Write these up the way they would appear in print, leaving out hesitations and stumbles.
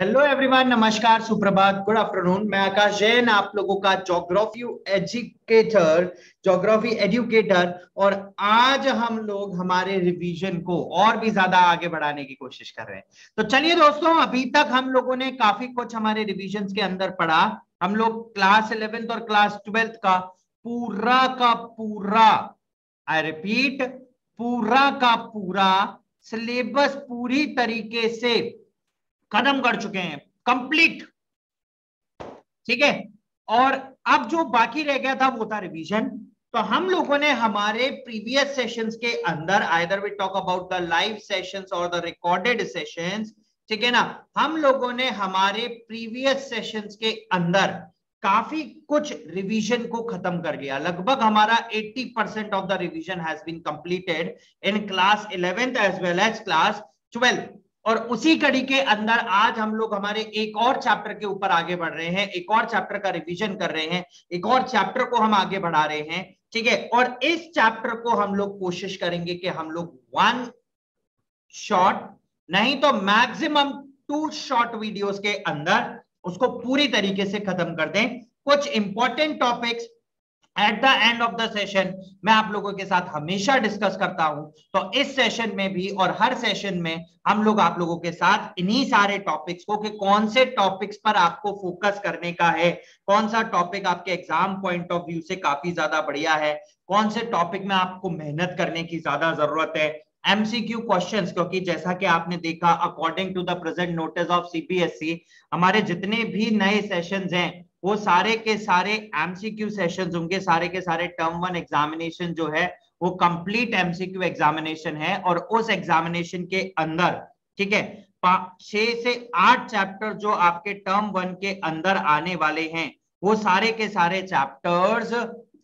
Hello everyone, नमस्कार, सुप्रभात, good afternoon. मैं आकाश जैन, आप लोगों का ज्योग्राफी एजुकेटर। और आज हम लोग हमारे रिवीजन को और भी ज्यादा आगे बढ़ाने की कोशिश कर रहे हैं। तो चलिए दोस्तों, अभी तक हम लोगों ने काफी कुछ हमारे रिवीजन के अंदर पढ़ा। हम लोग क्लास 11th और क्लास 12th का पूरा, आई रिपीट, पूरा का पूरा सिलेबस पूरी तरीके से खत्म कर चुके हैं, कंप्लीट। ठीक है। और अब जो बाकी रह गया था वो था रिवीजन। तो हम लोगों ने हमारे प्रीवियस सेशंस के अंदर, either we talk about the live sessions और द रिकॉर्डेड सेशंस, ठीक है ना, हम लोगों ने हमारे प्रीवियस सेशंस के अंदर काफी कुछ रिवीजन को खत्म कर लिया। लगभग हमारा 80% of the revision has been completed in class 11th as well as class 12th। और उसी कड़ी के अंदर आज हम लोग हमारे एक और चैप्टर के ऊपर आगे बढ़ रहे हैं, एक और चैप्टर का रिवीजन कर रहे हैं, एक और चैप्टर को हम आगे बढ़ा रहे हैं। ठीक है। और इस चैप्टर को हम लोग कोशिश करेंगे कि हम लोग 1 शॉर्ट, नहीं तो मैक्सिमम 2 शॉर्ट वीडियोस के अंदर उसको पूरी तरीके से खत्म कर दें। कुछ important topics at the end of the session मैं आप लोगों के साथ हमेशा डिस्कस करता हूं। तो इस सेशन में भी और हर सेशन में हम लोग आप लोगों के साथ इन्हीं सारे टॉपिक्स को, कि कौन से टॉपिक्स पर आपको फोकस करने का है, कौन सा टॉपिक आपके एग्जाम पॉइंट ऑफ व्यू से काफी ज्यादा बढ़िया है, कौन से टॉपिक में आपको मेहनत करने की ज्यादा जरूरत है, एमसीक्यू क्वेश्चंस। क्योंकि जैसा कि आपने देखा, according to the present notice of CPSC, हमारे जितने भी नए सेशंस हैं वो सारे के सारे एमसीक्यू सेशंस होंगे। सारे के सारे टर्म 1 एग्जामिनेशन जो है वो कंप्लीट एमसीक्यू एग्जामिनेशन है। और उस एग्जामिनेशन के अंदर, ठीक है, 6 से 8 चैप्टर जो आपके टर्म 1 के अंदर आने वाले हैं वो सारे के सारे चैप्टर्स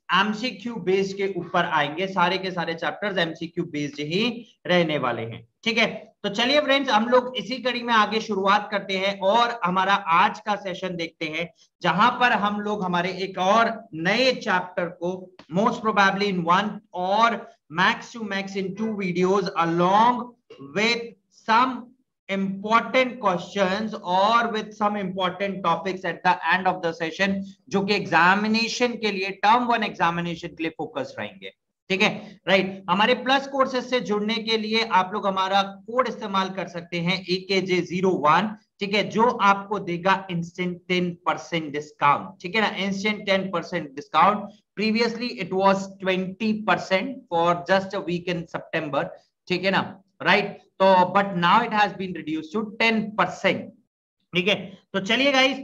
एमसीक्यू बेस्ड के ऊपर आएंगे। सारे के सारे चैप्टर्स एमसीक्यू बेस्ड ही रहने वाले हैं। ठीक है। तो चलिए फ्रेंड्स, हम लोग इसी कड़ी में आगे शुरुआत करते हैं और हमारा आज का सेशन देखते हैं, जहां पर हम लोग हमारे एक और नए चैप्टर को मोस्ट प्रोबेबली इन 1 और max to max in 2 videos along with some important questions और with some important topics at the end of the session, जो कि एग्जामिनेशन के लिए, टर्म 1 एग्जामिनेशन के लिए फोकस रहेंगे। ठीक है, राइट। हमारे प्लस कोर्सेज से जुड़ने के लिए आप लोग हमारा कोड इस्तेमाल कर सकते हैं AKJ01, ठीक है, जो आपको देगा इंस्टेंट 10% डिस्काउंट। ठीक है ना, instant 10% discount. Previously it was 20% for just a week in September. ठीक है ना, राइट। तो but now it has been reduced to 10%। ठीक है। तो चलिए गाइस,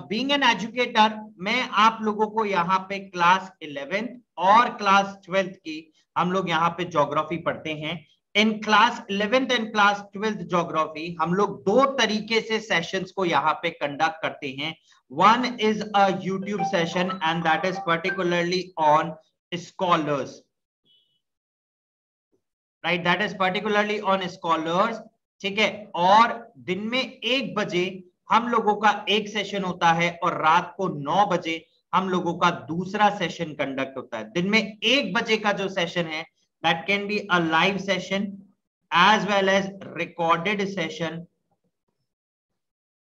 बीइंग एन एजुकेटर, मैं आप लोगों को यहाँ पे क्लास 11th और क्लास 12th की हम लोग यहाँ पे ज्योग्राफी पढ़ते हैं। इन class 11th and class 12th geography हम लोग 2 तरीके से सेशंस को यहाँ पे कंडक्ट करते हैं। One is a YouTube session and that is particularly on scholars, right, that is particularly on scholars. ठीक है। और दिन में 1 बजे हम लोगों का एक सेशन होता है और रात को 9 बजे हम लोगों का दूसरा सेशन कंडक्ट होता है। दिन में 1 बजे का जो सेशन है that can be a live session as well as recorded session.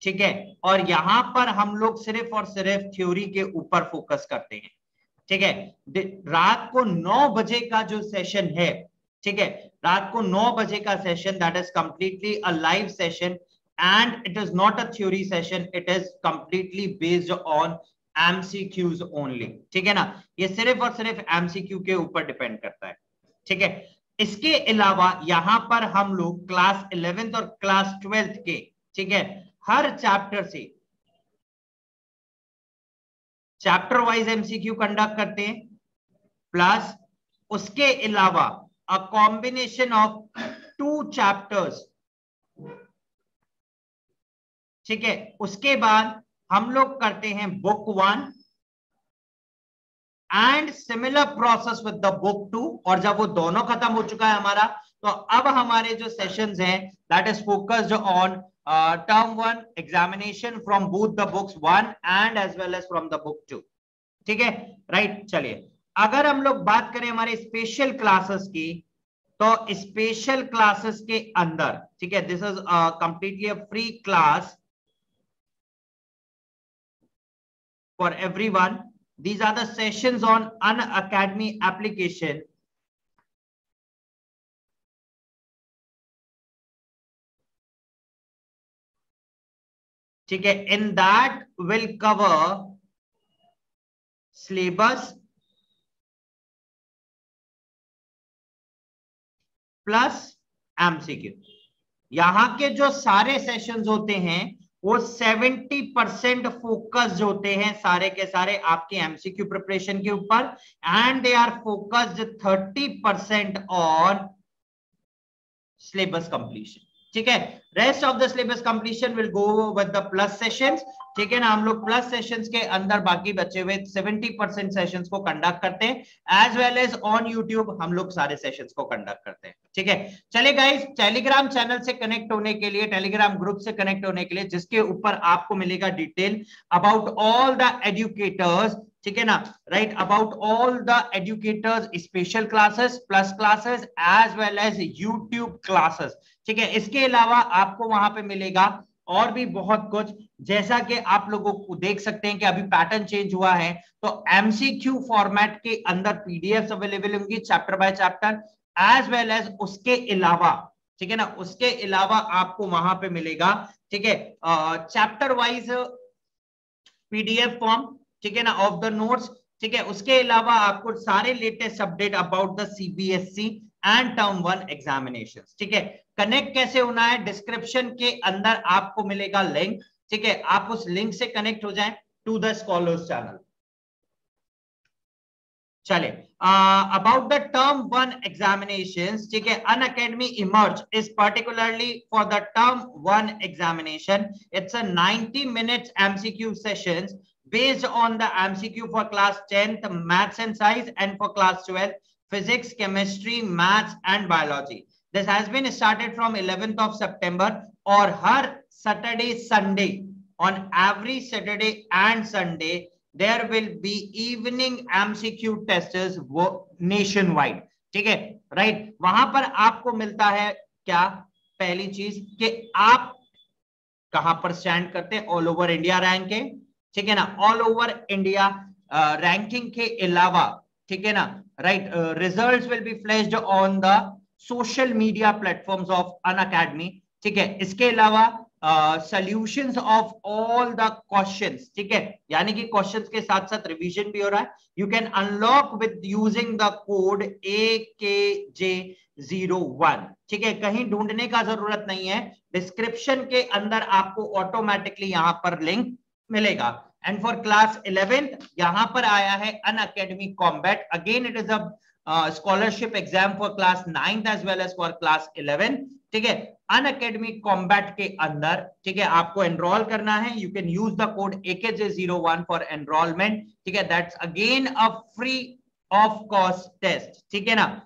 ठीक है। और यहां पर हम लोग सिर्फ और सिर्फ थ्योरी के ऊपर फोकस करते हैं। ठीक है। रात को 9 बजे का जो सेशन है, ठीक है, रात को 9 बजे का session, that is completely a live session and it is not a theory session, it is completely based on MCQs only. ठीक है ना, ये सिर्फ और सिर्फ एमसीक्यू के ऊपर डिपेंड करता है। ठीक है। इसके अलावा यहां पर हम लोग क्लास 11th और क्लास 12th के, ठीक है, हर चैप्टर से चैप्टर वाइज एमसीक्यू कंडक्ट करते हैं, प्लस उसके अलावा a combination of 2 chapters। ठीक है। उसके बाद हम लोग करते हैं book 1 and similar process with the book 2। और जब वो दोनों खत्म हो चुका है हमारा, तो अब हमारे जो सेशंस हैं that is focused on term 1 examination from both the books 1 and as well as from the book 2। ठीक है, राइट। चलिए, अगर हम लोग बात करें हमारे स्पेशल क्लासेस की, तो स्पेशल क्लासेस के अंदर, ठीक है, this is completely a free class for everyone. These are the sessions on Unacademy application. ठीक है, in that will cover syllabus plus MCQ. यहां के जो सारे सेशंस होते हैं वो 70% फोकस्ड होते हैं सारे के सारे आपके एमसीक्यू प्रिपरेशन के ऊपर, and they are focused 30% on syllabus completion. ठीक है, rest of the syllabus completion will go with the plus sessions. ठीक है ना, हम लोग प्लस सेशंस के अंदर बाकी बचे हुए 70% सेशंस को कंडक्ट करते हैं, as well as on YouTube हम लोग सारे सेशंस को कंडक्ट करते हैं. ठीक है, चलिए गाइस, टेलीग्राम चैनल से कनेक्ट होने के लिए, टेलीग्राम ग्रुप से कनेक्ट होने के लिए, जिसके ऊपर आपको मिलेगा detail about all the educators, ठीक है ना, right, about all the educators special classes, plus classes, as well as YouTube classes. ठीक है, इसके अलावा आपको वहां पे मिलेगा और भी बहुत कुछ, जैसा कि आप लोगों को देख सकते हैं कि अभी पैटर्न चेंज हुआ है, तो एमसीक्यू फॉर्मेट के अंदर पीडीएफ अवेलेबल होंगी chapter by chapter, as well as उसके अलावा, ठीक है ना, उसके अलावा आपको वहां पे मिलेगा, ठीक है, चैप्टर वाइज पीडीएफ फॉर्म, ठीक है ना, ऑफ द नोट्स. ठीक है, उसके अलावा आपको सारे latest update about the CBSE and term 1 examinations. ठीक है, कनेक्ट कैसे होना है, डिस्क्रिप्शन के अंदर आपको मिलेगा लिंक. ठीक है, आप उस लिंक से कनेक्ट हो जाएं टू द स्कॉलर्स चैनल. चले, अबाउट द टर्म 1 एग्जामिनेशंस. ठीक है, Unacademy emerge is particularly for the term 1 examination. It's a 90 minutes MCQ sessions based on the MCQ for class 10th maths and science, and for class 12 physics, chemistry, maths and biology. This has been started from 11th of September, और हर Saturday Sunday, on every Saturday and Sunday there will be evening MCQ tests nationwide. ठीक है, right, वहां पर आपको मिलता है क्या, पहली चीज कि आप कहां पर स्टैंड करते हैं, ऑल ओवर इंडिया रैंकिंग. ठीक है ना, ऑल ओवर इंडिया रैंकिंग के अलावा, ठीक है ना, right, results will be flashed on the social media platforms of Unacademy. ठीक है, इसके अलावा solutions of all the questions. ठीक है, यानी कि क्वेश्चंस के साथ साथ रिवीजन भी हो रहा है. You can unlock with using the code AKJ01. ठीक है, कहीं ढूंढने का जरूरत नहीं है, डिस्क्रिप्शन के अंदर आपको ऑटोमेटिकली यहां पर लिंक मिलेगा. एंड फॉर क्लास 11th यहां पर आया है Unacademy combat. Again it is a scholarship exam for class 9th as well as for class 11th. ठीक है, अनअकैडमी कॉम्बैट के अंदर, ठीक है, आपको एनरोल करना है. You can use the code AKJ01 for enrolment. ठीक है, that's again a free of cost test. ठीक है ना.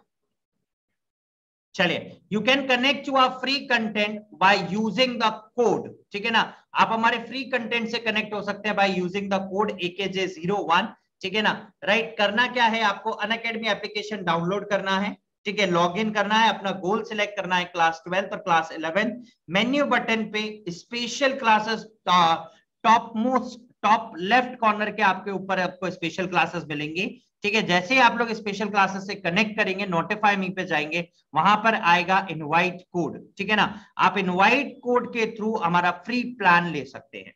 चलिए, you can connect to our free content by using the code. ठीक है ना, आप हमारे फ्री कंटेंट से कनेक्ट हो सकते हैं bye using the code AKJ01. ठीक है ना, राइट, करना क्या है, आपको अनअकैडमी एप्लीकेशन डाउनलोड करना है. ठीक है, लॉग इन करना है, अपना गोल सिलेक्ट करना है, क्लास 12 और क्लास 11. मेन्यू बटन पे special classes, top left corner के आपके ऊपर आपको स्पेशल क्लासेस मिलेंगी. ठीक है, जैसे ही आप लोग स्पेशल क्लासेस से कनेक्ट करेंगे, नोटिफाई मी पे जाएंगे, वहां पर आएगा इनवाइट कोड. ठीक है ना, आप इनवाइट कोड के थ्रू हमारा फ्री प्लान ले सकते हैं.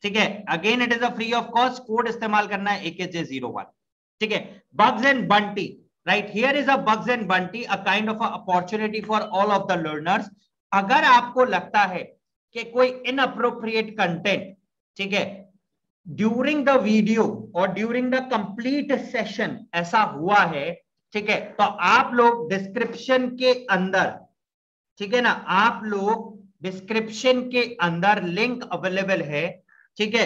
ठीक है, again it is a free of cost, code इस्तेमाल करना है AKJ01. ठीक है, bugs and Bunty, right, here is a bugs and Bunty, a kind of opportunity for all of the learners. अगर आपको लगता है कि कोई इनअप्रोप्रिएट कंटेंट, ठीक है, ड्यूरिंग द वीडियो और ड्यूरिंग द कंप्लीट सेशन ऐसा हुआ है, ठीक है, तो आप लोग डिस्क्रिप्शन के अंदर, ठीक है ना, आप लोग डिस्क्रिप्शन के अंदर लिंक अवेलेबल है. ठीक है,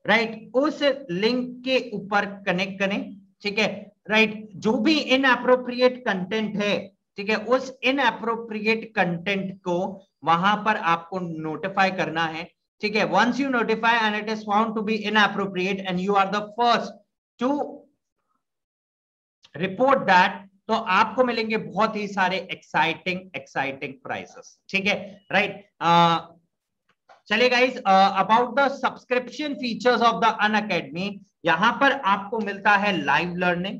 राइट, उस लिंक के ऊपर कनेक्ट करें. ठीक है, राइट, जो भी इनअप्रोप्रिएट कंटेंट है, ठीक है, उस इनअप्रोप्रिएट कंटेंट को वहां पर आपको नोटिफाई करना है. ठीक है, once you notify and it is found to be inappropriate and you are the first to report that, तो आपको मिलेंगे बहुत ही सारे एक्साइटिंग प्राइसेस, ठीक है, राइट। चलिए guys, about the subscription features of the Unacademy, यहां पर आपको मिलता है लाइव लर्निंग,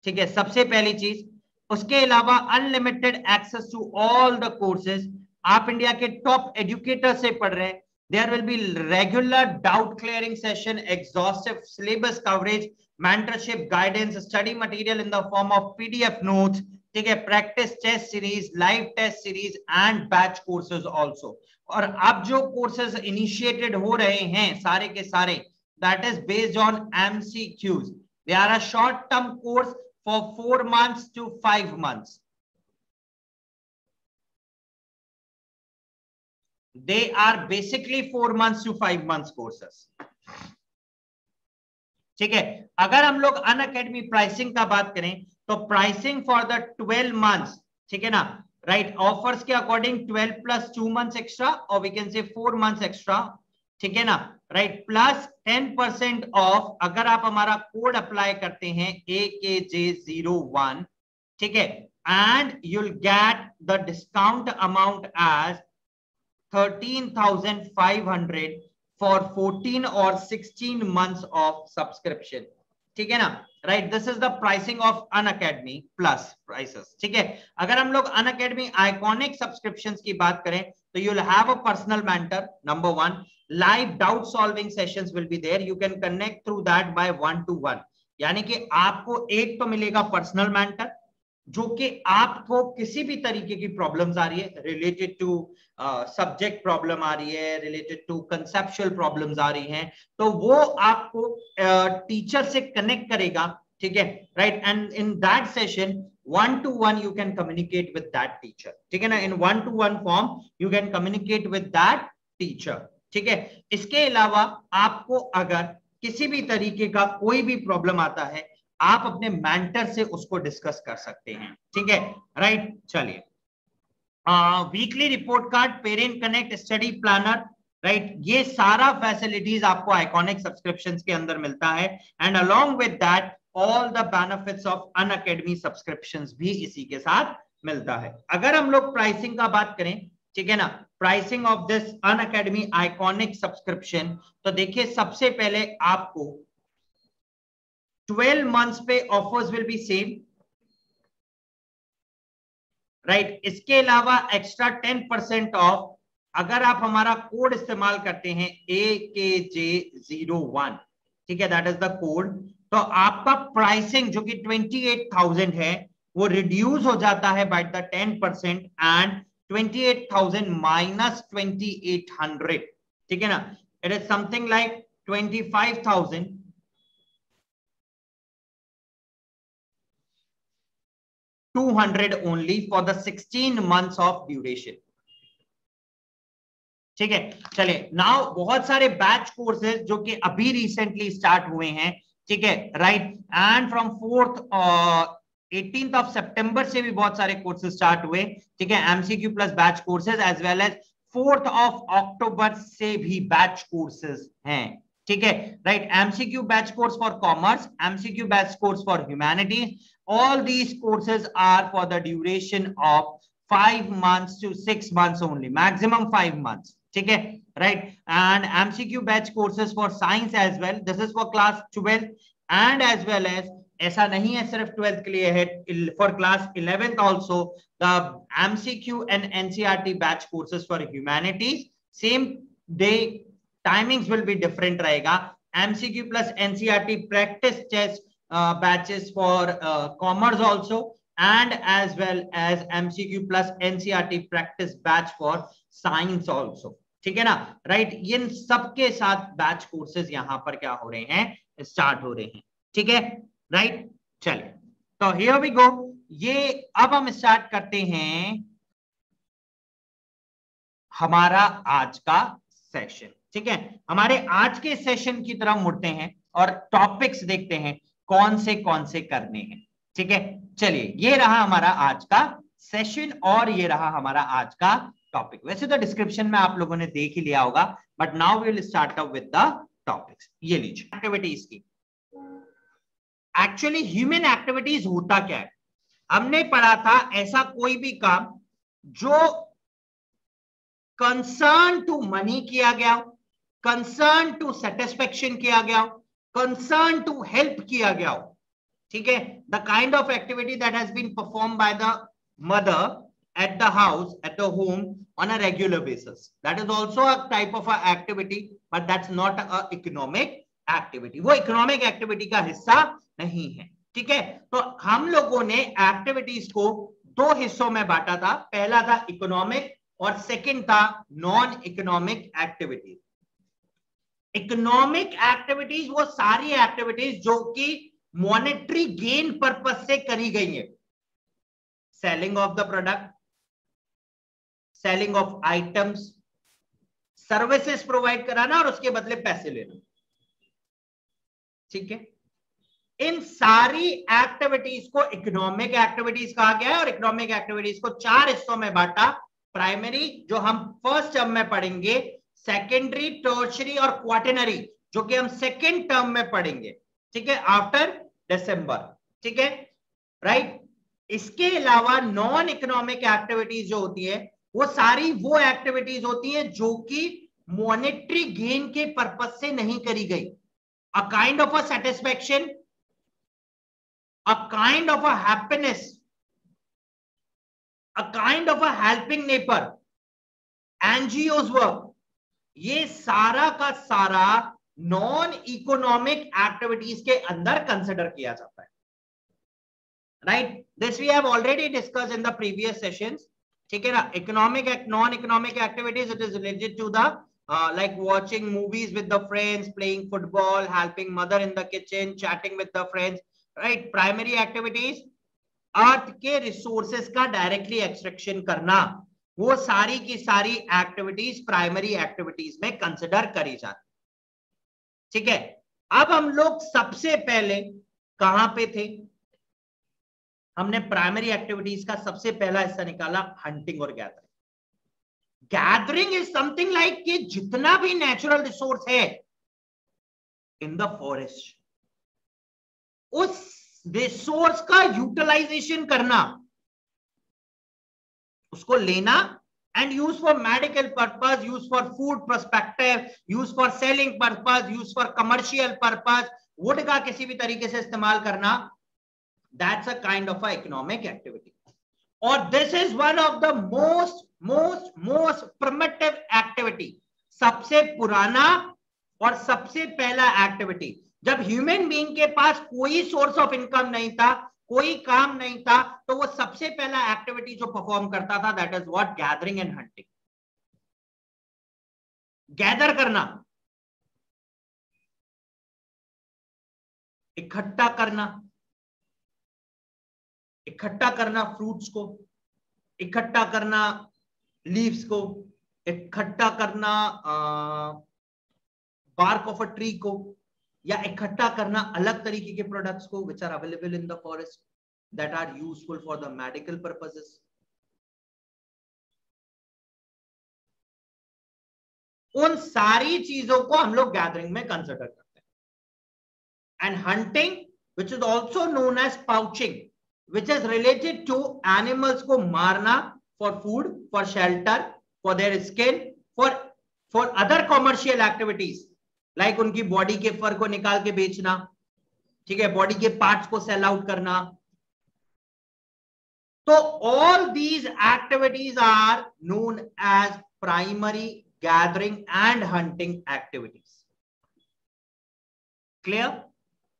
ठीक है, सबसे पहली चीज। उसके अलावा unlimited access to all the courses, आप इंडिया के टॉप एजुकेटर से पढ़ रहे हैं। There will be regular doubt clearing session, exhaustive syllabus coverage, mentorship, guidance, study material in the form of PDF notes, ठीक है, practice test series, live test series and batch courses also. और अब जो courses initiated हो रहे हैं सारे के सारे, that is based on MCQs. They are a short-term course for 4 months to 5 months. They are basically 4 months to 5 months courses. ठीक है, अगर हम लोग अनअकैडमी प्राइसिंग का बात करें तो प्राइसिंग फॉर द 12 months, ठीक है ना, राइट, ऑफर्स के अकॉर्डिंग 12 plus 2 months एक्स्ट्रा, और वी कैन से 4 months एक्स्ट्रा, ठीक है ना, राइट, प्लस 10% ऑफ अगर आप हमारा कोड अप्लाई करते हैं AKJ01, ठीक है, and you'll get the discount amount as 13,500 for 14 or 16 months of subscription, ठीक है ना, right. This is the pricing of Unacademy plus prices, ठीक है। अगर हम लोग अनअकैडमी आइकॉनिक सब्सक्रिप्शंस की बात करें तो you will have a personal mentor, number 1, live doubt solving sessions will be there, you can connect through that by 1-to-1, यानी कि आपको एक तो मिलेगा पर्सनल मेंटर जो कि आपको किसी भी तरीके की प्रॉब्लम्स आ रही है, रिलेटेड टू सब्जेक्ट प्रॉब्लम आ रही है, रिलेटेड टू कंसेप्चुअल प्रॉब्लम्स आ रही हैं, तो वो आपको टीचर से कनेक्ट करेगा, ठीक है, right. And in that session 1-to-1 you can communicate with that teacher, ठीक है ना, इन 1-to-1 form you can communicate with that teacher, ठीक है। इसके अलावा आपको अगर किसी भी तरीके का कोई भी प्रॉब्लम आता है, आप अपने मेंटर से उसको डिस्कस कर सकते हैं, ठीक है, राइट। चलिए, weekly report card, parent connect, study planner, right, ये सारा फैसिलिटीज आपको आइकॉनिक सब्सक्रिप्शंस के अंदर मिलता है, and along with that all the benefits of Unacademy subscriptions भी इसी के साथ मिलता है। अगर हम लोग प्राइसिंग का बात करें, ठीक है ना, pricing of this Unacademy iconic subscription, तो देखिए सबसे पहले आपको 12 months पे offers will be same, right. इसके अलावा एक्स्ट्रा 10% ऑफ अगर आप हमारा कोड इस्तेमाल करते हैं AKJ01, ठीक है, दैट इज द कोड, तो आपका प्राइसिंग जो कि 28,000 है वो रिड्यूस हो जाता है बाय द 10%, एंड 28,000 माइनस 2,800, ठीक है ना, it is something like 25,200 only for the 16 months of duration, ठीक है। चलिए, नाउ बहुत सारे बैच कोर्सेज जो कि अभी रिसेंटली स्टार्ट हुए हैं, ठीक है, right, and from 18th of September से भी बहुत सारे कोर्सेज स्टार्ट हुए, ठीक है, MCQ plus batch courses, as well as 4th of October से भी बैच कोर्सेज हैं, ठीक है, right. MCQ batch course for commerce, MCQ batch course for humanities, all these courses are for the duration of 5 months to 6 months only, maximum 5 months, ठीक है, right, and MCQ batch courses for science as well, this is for class 12, and as well as ऐसा नहीं है सिर्फ 12th के लिए है, for class 11th also the MCQ and NCERT batch courses for humanities, same day timings will be different रहेगा, MCQ plus NCERT practice test batches for commerce also, and as well as MCQ plus NCERT practice batch for science also, ठीक है ना, right. इन सबके साथ batch courses यहां पर क्या हो रहे हैं, स्टार्ट हो रहे हैं, ठीक है, राइट। चलिए, तो हियर वी गो, ये अब हम स्टार्ट करते हैं हमारा आज का सेशन, ठीक है। हमारे आज के सेशन की तरफ मुड़ते हैं और टॉपिक्स देखते हैं कौन से करने हैं, ठीक है। चलिए, ये रहा हमारा आज का सेशन और ये रहा हमारा आज का टॉपिक। वैसे तो डिस्क्रिप्शन में आप लोगों ने देख ही लिया होगा, but now we will start up with the topics. ये लीजिए एक्टिविटीज की। एक्चुअली ह्यूमन एक्टिविटीज होता क्या है? हमने पढ़ा था ऐसा कोई भी काम जो कंसर्न टू मनी किया गया, कंसर्न टू सेटिस्फेक्शन किया गया, कंसर्न टू हेल्प किया गया हो, ठीक है, the kind of activity that has been perform by the mother at the house, at the home on a regular basis. That is also a type of a activity, but that's not a economic activity. वो economic activity का हिस्सा नहीं है, ठीक है। तो हम लोगों ने एक्टिविटीज को दो हिस्सों में बांटा था, पहला था इकोनॉमिक और सेकंड था non economic activities. Economic activities वो सारी एक्टिविटीज जो कि मॉनेटरी गेन पर्पस से करी गई है, selling of the product, selling of items, services provide कराना और उसके बदले पैसे लेना, ठीक है। इन सारी एक्टिविटीज को इकोनॉमिक एक्टिविटीज कहा गया है और इकोनॉमिक एक्टिविटीज को चार हिस्सों में बांटा, प्राइमरी जो हम फर्स्ट टर्म में पढ़ेंगे, सेकेंडरी, टर्शियरी और क्वार्टरनरी जो कि हम सेकेंड टर्म में पढ़ेंगे, ठीक है, आफ्टर दिसंबर, ठीक है, राइट। इसके अलावा नॉन इकोनॉमिक एक्टिविटीज जो होती है वो सारी वो एक्टिविटीज होती हैं जो कि मॉनेटरी गेन के पर्पज से नहीं करी गई, अ kind of a satisfaction, a kind of a happiness, a kind of a helping neighbour, NGOs work, ये सारा का सारा नॉन इकोनॉमिक एक्टिविटीज के अंदर कंसिडर किया जाता है, right. This we have already discuss in the previous sessions, ठीक है ना। Economic non economic activities it is related to the like watching movies with the friends, playing football, helping mother in the kitchen, chatting with the friends, right. Primary activities अर्थ के resources का directly extraction करना, वो सारी की सारी activities primary activities में consider करी जाती, ठीक है। अब हम लोग सबसे पहले कहां पे थे, हमने प्राइमरी एक्टिविटीज का सबसे पहला हिस्सा निकाला हंटिंग और gathering. Gathering is something like कि जितना भी नेचुरल रिसोर्स है इन द फॉरेस्ट, उस रिसोर्स का यूटिलाइजेशन करना, उसको लेना and use for medical purpose, use for food perspective, use for selling purpose, use for commercial purpose, wood का किसी भी तरीके से इस्तेमाल करना, that's a kind of a economic activity. और this is one of the most primitive activity, सबसे पुराना और सबसे पहला एक्टिविटी। जब ह्यूमन बीइंग के पास कोई सोर्स ऑफ इनकम नहीं था, कोई काम नहीं था, तो वो सबसे पहला एक्टिविटी जो परफॉर्म करता था that is what, gathering and hunting. Gather करना, इकट्ठा करना फ्रूट्स को, इकट्ठा करना लीव्स को, इकट्ठा करना बार्क ऑफ अ ट्री को, या इकट्ठा करना अलग तरीके के प्रोडक्ट्स को which are available in the forest that are useful for the medical purposes. उन सारी चीजों को हम लोग गैदरिंग में कंसिडर करते हैं। And hunting which is also known as poaching, which is related to animals को मारना for food, for shelter, for their skin, for other commercial activities like उनकी बॉडी के फर को निकाल के बेचना, ठीक है, बॉडी के पार्ट्स को सेल आउट करना। तो all these activities are known as primary gathering and hunting activities. Clear?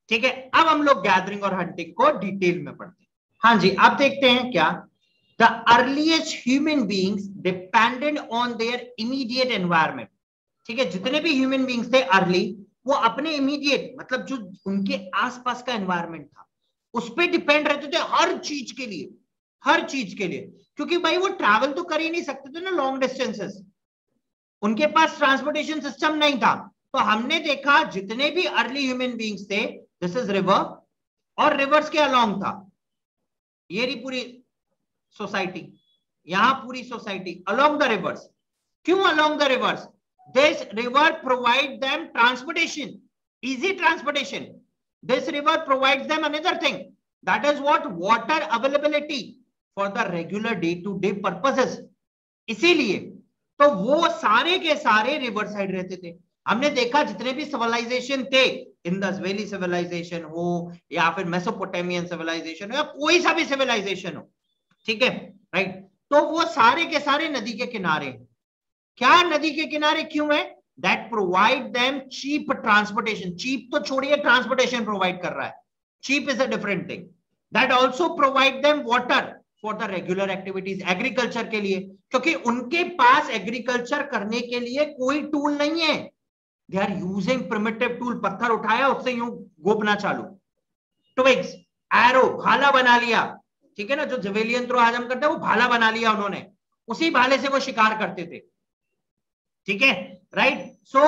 ठीक है। अब हम लोग गैदरिंग और हंटिंग को डिटेल में पढ़ते हैं। हाँ जी, आप देखते हैं क्या, the earliest human beings depended on their immediate environment, ठीक है। जितने भी ह्यूमन बीइंग्स थे अर्ली, वो अपने इमीडिएट मतलब जो उनके आसपास का एनवायरनमेंट था उस पर डिपेंड रहते थे हर चीज के लिए, हर चीज के लिए, क्योंकि भाई वो ट्रैवल तो कर ही नहीं सकते थे ना लॉन्ग डिस्टेंसेस, उनके पास ट्रांसपोर्टेशन सिस्टम नहीं था। तो हमने देखा जितने भी अर्ली ह्यूमन बीइंग्स थे, दिस इज रिवर, और रिवर्स के अलोंग था, ये रही पूरी सोसाइटी, यहां पूरी सोसाइटी अलोंग द रिवर्स। क्यों along the rivers? This river provide them transportation, easy transportation. This river provides them another thing, that is what water availability for the regular day to day purposes. इसीलिए तो वो सारे के सारे river side रहते थे। हमने देखा जितने भी सिविलाइजेशन थे, इंडस वैली सिविलाइजेशन हो या फिर मेसोपोटामियन सिविलाइजेशन हो या कोई सा भी सिविलाइजेशन हो, ठीक है, राइट, तो वो सारे के सारे नदी के किनारे हैं। क्या नदी के किनारे क्यों है? That provide them cheap transportation. Cheap तो छोड़िए, ट्रांसपोर्टेशन प्रोवाइड कर रहा है, cheap is a different thing. That also provide them water for the regular activities, agriculture के लिए, क्योंकि उनके पास एग्रीकल्चर करने के लिए कोई टूल नहीं है। They are using primitive tool, पत्थर उठाया उससे यूं गोपना चालू, ट्विग्स, एरो, भाला बना लिया, ठीक है ना, जो जेवेलियन थ्रो आज हम करते हैं वो भाला बना लिया उन्होंने, उसी भाले से वो शिकार करते थे, ठीक है, right. So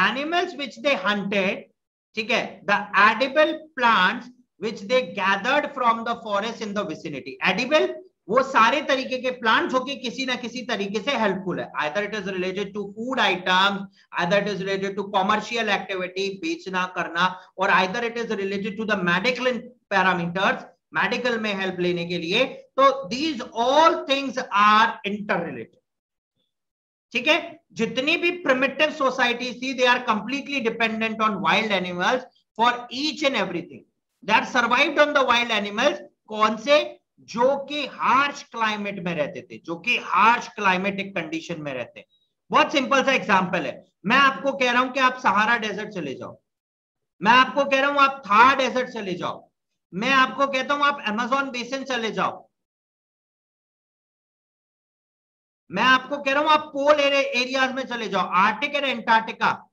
animals which they hunted, ठीक है, the edible plants which they gathered from the forest in the vicinity. Edible वो सारे तरीके के प्लांट जो कि किसी ना किसी तरीके से हेल्पफुल है, either it is related to food items, either it is related to commercial activity, बेचना करना, और either it is related to the medical parameters, medical में हेल्प लेने के लिए। तो these all things are inter related, ठीक है। जितनी भी प्रिमिटिव सोसाइटी थी, they are completely dependent on wild animals for each and everything. They are survived on the wild animals. कौन से? जो कि हार्श क्लाइमेट में रहते थे, जो कि हार्श क्लाइमेटिक कंडीशन में रहते हैं। बहुत सिंपल सा एग्जांपल है, मैं आपको कह रहा हूं कि आप सहारा डेजर्ट चले जाओ, मैं आपको कह रहा हूं आप थार डेजर्ट चले जाओ, मैं आपको कहता हूं आप अमेज़न बेसिन चले जाओ, मैं आपको कह रहा हूं आप पोल एरियाज में चले जाओ, आर्टिक एंड एंटार्क्टिका,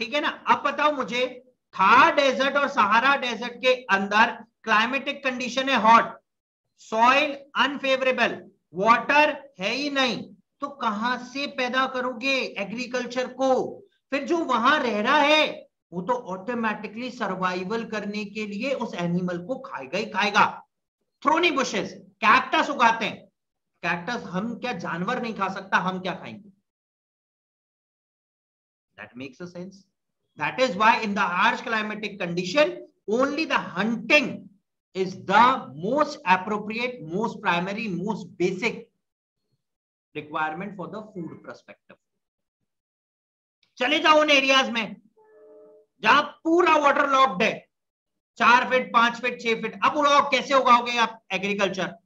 ठीक है ना। अब बताओ मुझे, थार डेजर्ट और सहारा डेजर्ट के अंदर क्लाइमेटिक कंडीशन है हॉट, सॉइल अनफेवरेबल, वाटर है ही नहीं, तो कहां से पैदा करोगे एग्रीकल्चर को? फिर जो वहां रह रहा है वो तो ऑटोमेटिकली सर्वाइवल करने के लिए उस एनिमल को खाएगा ही खाएगा। थ्रोनी बुशेस, कैक्टस उगाते हैं, कैक्टस हम क्या जानवर नहीं खा सकता, हम क्या खाएंगे? That makes a sense. That is why in the harsh climatic condition, only the hunting is the most appropriate, most primary, most basic requirement for the food perspective. चले जाओ उन एरियाज में जहां पूरा वाटर लॉक्ड है, 4 feet 5 feet 6 feet. अब उड़ाओ, कैसे उगाओगे आप एग्रीकल्चर?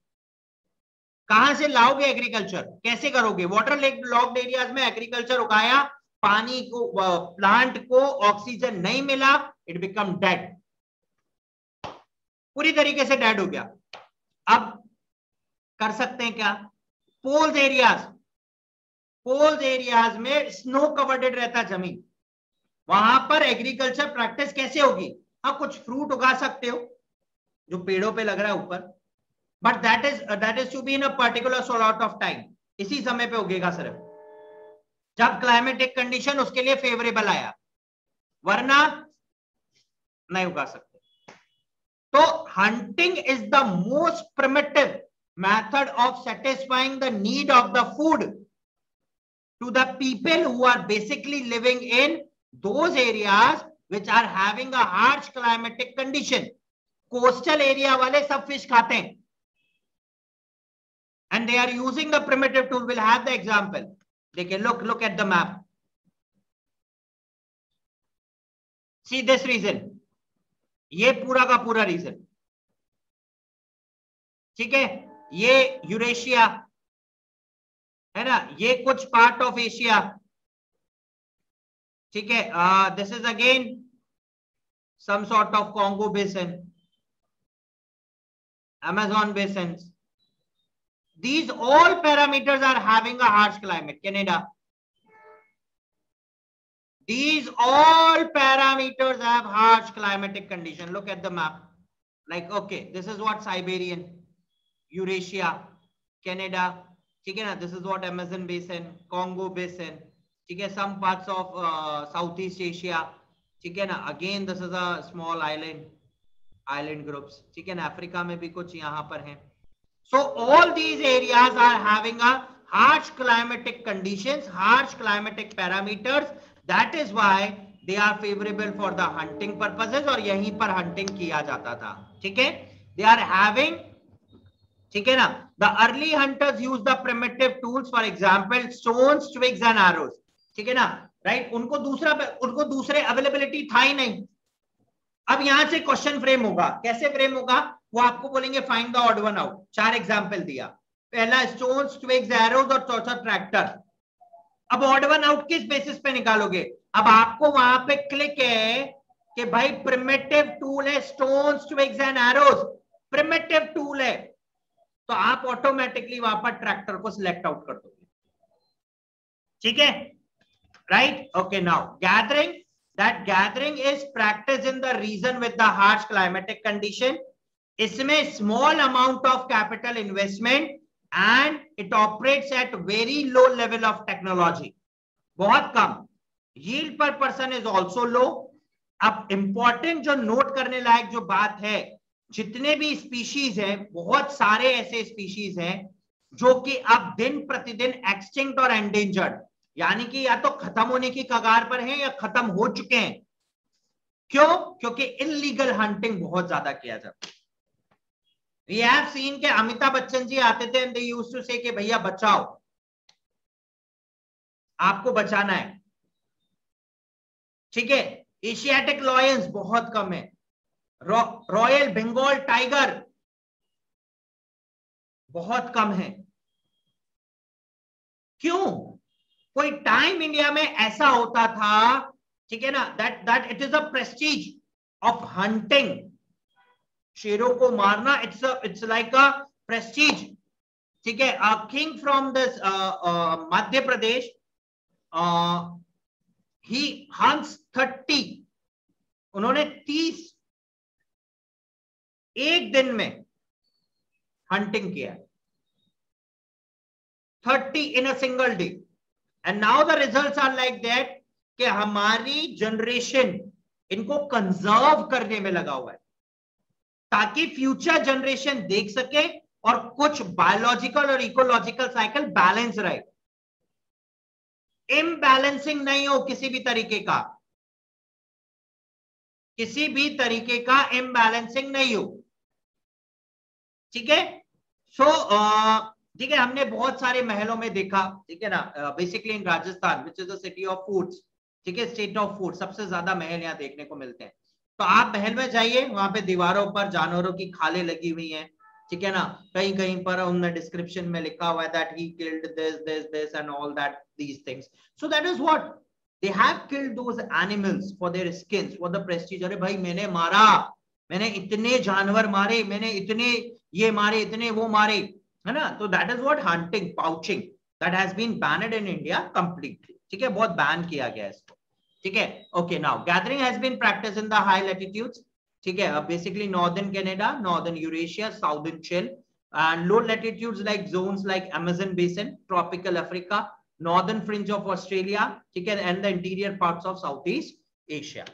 कहां से लाओगे एग्रीकल्चर? कैसे करोगे? वाटर लॉक्ड एरियाज में एग्रीकल्चर उगाया, पानी को, प्लांट को ऑक्सीजन नहीं मिला, इट बिकम डेड, पूरी तरीके से डेड हो गया। अब कर सकते हैं क्या? पोल्स एरियाज, पोल्स एरियाज में स्नो कवर्डेड रहता जमीन, वहां पर एग्रीकल्चर प्रैक्टिस कैसे होगी? हाँ, कुछ फ्रूट उगा सकते हो जो पेड़ों पे लग रहा है ऊपर, but that is to be in a particular sort of time, इसी समय पे उगेगा सिर्फ जब क्लाइमेटिक कंडीशन उसके लिए फेवरेबल आया, वरना नहीं उगा सकते। तो hunting is the most primitive method of satisfying the need of the food to the people who are basically living in those areas which are having a harsh climatic condition. Coastal area वाले सब fish खाते हैं and they are using the primitive tool. We'll have the example. देखिए, look at the map. See this region, ये पूरा का पूरा reason, ठीक है, ये यूरेशिया है ना, ये कुछ पार्ट ऑफ एशिया, ठीक है, this is again some sort of Congo basin, Amazon basin. These all parameters are having a harsh climate. Canada, these all parameters have harsh climatic condition. Look at the map. Like, okay, this is what Siberian, Eurasia, Canada, ठीक है ना, this is what Amazon basin, Congo basin, ठीक है, some parts of Southeast Asia, ठीक है ना, again this is a small island groups, ठीक है ना, अफ्रीका में भी कुछ यहाँ पर हैं। So all these areas are having a harsh climatic conditions, harsh climatic parameters. That is why they are favorable for the hunting purposes और यहीं पर hunting किया जाता था. ठीक है, they are having, ठीक है ना, the early hunters use the primitive tools, for example stones, twigs and arrows. ठीक है ना, राइट. उनको दूसरे अवेलेबिलिटी था ही नहीं. अब यहां से क्वेश्चन फ्रेम होगा. कैसे फ्रेम होगा? वो आपको बोलेंगे find the odd one out. 4 example दिया. पहला स्टोन्स, ट्विग्स, एरोज और चौथा ट्रैक्टर. अब ऑड वन आउट किस बेसिस पे निकालोगे? अब आपको वहां पे क्लिक है कि भाई प्रिमिटिव टूल है, stones, twigs and arrows primitive tool है, तो आप ऑटोमेटिकली वहां पर ट्रैक्टर को सिलेक्ट आउट कर दोगे. ठीक है, right. Okay, now gathering. That gathering is practiced in the region with the harsh climatic condition. इसमें small amount of capital investment and it operates at very low level of technology. बहुत कम. Yield per person is also low. अब important जो note करने लायक जो बात है, जितने भी स्पीशीज हैं, बहुत सारे ऐसे स्पीशीज हैं जो कि अब दिन प्रतिदिन एक्सटिंक्ट और एंडेंजर्ड, यानी कि या तो खत्म होने की कगार पर हैं या खत्म हो चुके हैं. क्यों? क्योंकि इलीगल हंटिंग बहुत ज्यादा किया जाता है. We have seen कि अमिताभ बच्चन जी आते थे and they used to say कि भैया बचाओ, आपको बचाना है. ठीक है, एशियाटिक लॉयंस बहुत कम है. रॉयल बंगाल टाइगर बहुत कम है. क्यों? कोई टाइम इंडिया में ऐसा होता था, ठीक है ना, that it is a prestige of hunting. शेरों को मारना इट्स लाइक अ प्रेस्टीज. ठीक है, a king from this Madhya Pradesh, he hunts 30, उन्होंने 30 एक दिन में हंटिंग किया. 30 in a single day. And now the results are like that कि हमारी जनरेशन इनको कंजर्व करने में लगा हुआ है ताकि फ्यूचर जनरेशन देख सके और कुछ बायोलॉजिकल और इकोलॉजिकल साइकिल बैलेंस रहे. इम्बैलेंसिंग नहीं हो किसी भी तरीके का, किसी भी तरीके का इम्बैलेंसिंग नहीं हो. ठीक है. सो ठीक है, हमने बहुत सारे महलों में देखा. ठीक है ना, basically in Rajasthan which is the city of foods. ठीक है, स्टेट ऑफ फूड, सबसे ज्यादा महल यहाँ देखने को मिलते हैं. तो आप महल में जाइए, वहां पे दीवारों पर जानवरों की खालें लगी हुई हैं. ठीक है ना, कहीं कहीं पर उन्होंने डिस्क्रिप्शन में लिखा हुआ है that he killed this and all that these things. So that is what they have killed those animals for their skins, for the Prestige. अरे भाई मैंने मारा, मैंने इतने जानवर मारे, मैंने इतने ये मारे, इतने वो मारे, है ना. तो that is what hunting, poaching, that has been banned in India completely. ठीक है, बहुत बैन किया गया इसको. ठीक है. Okay, now gathering has been practised in the high latitudes. ठीक है, basically northern Canada, northern Eurasia, southern Chile and low latitudes like zones like Amazon basin, tropical Africa, northern fringe of Australia, ठीक है, and the interior parts of Southeast Asia.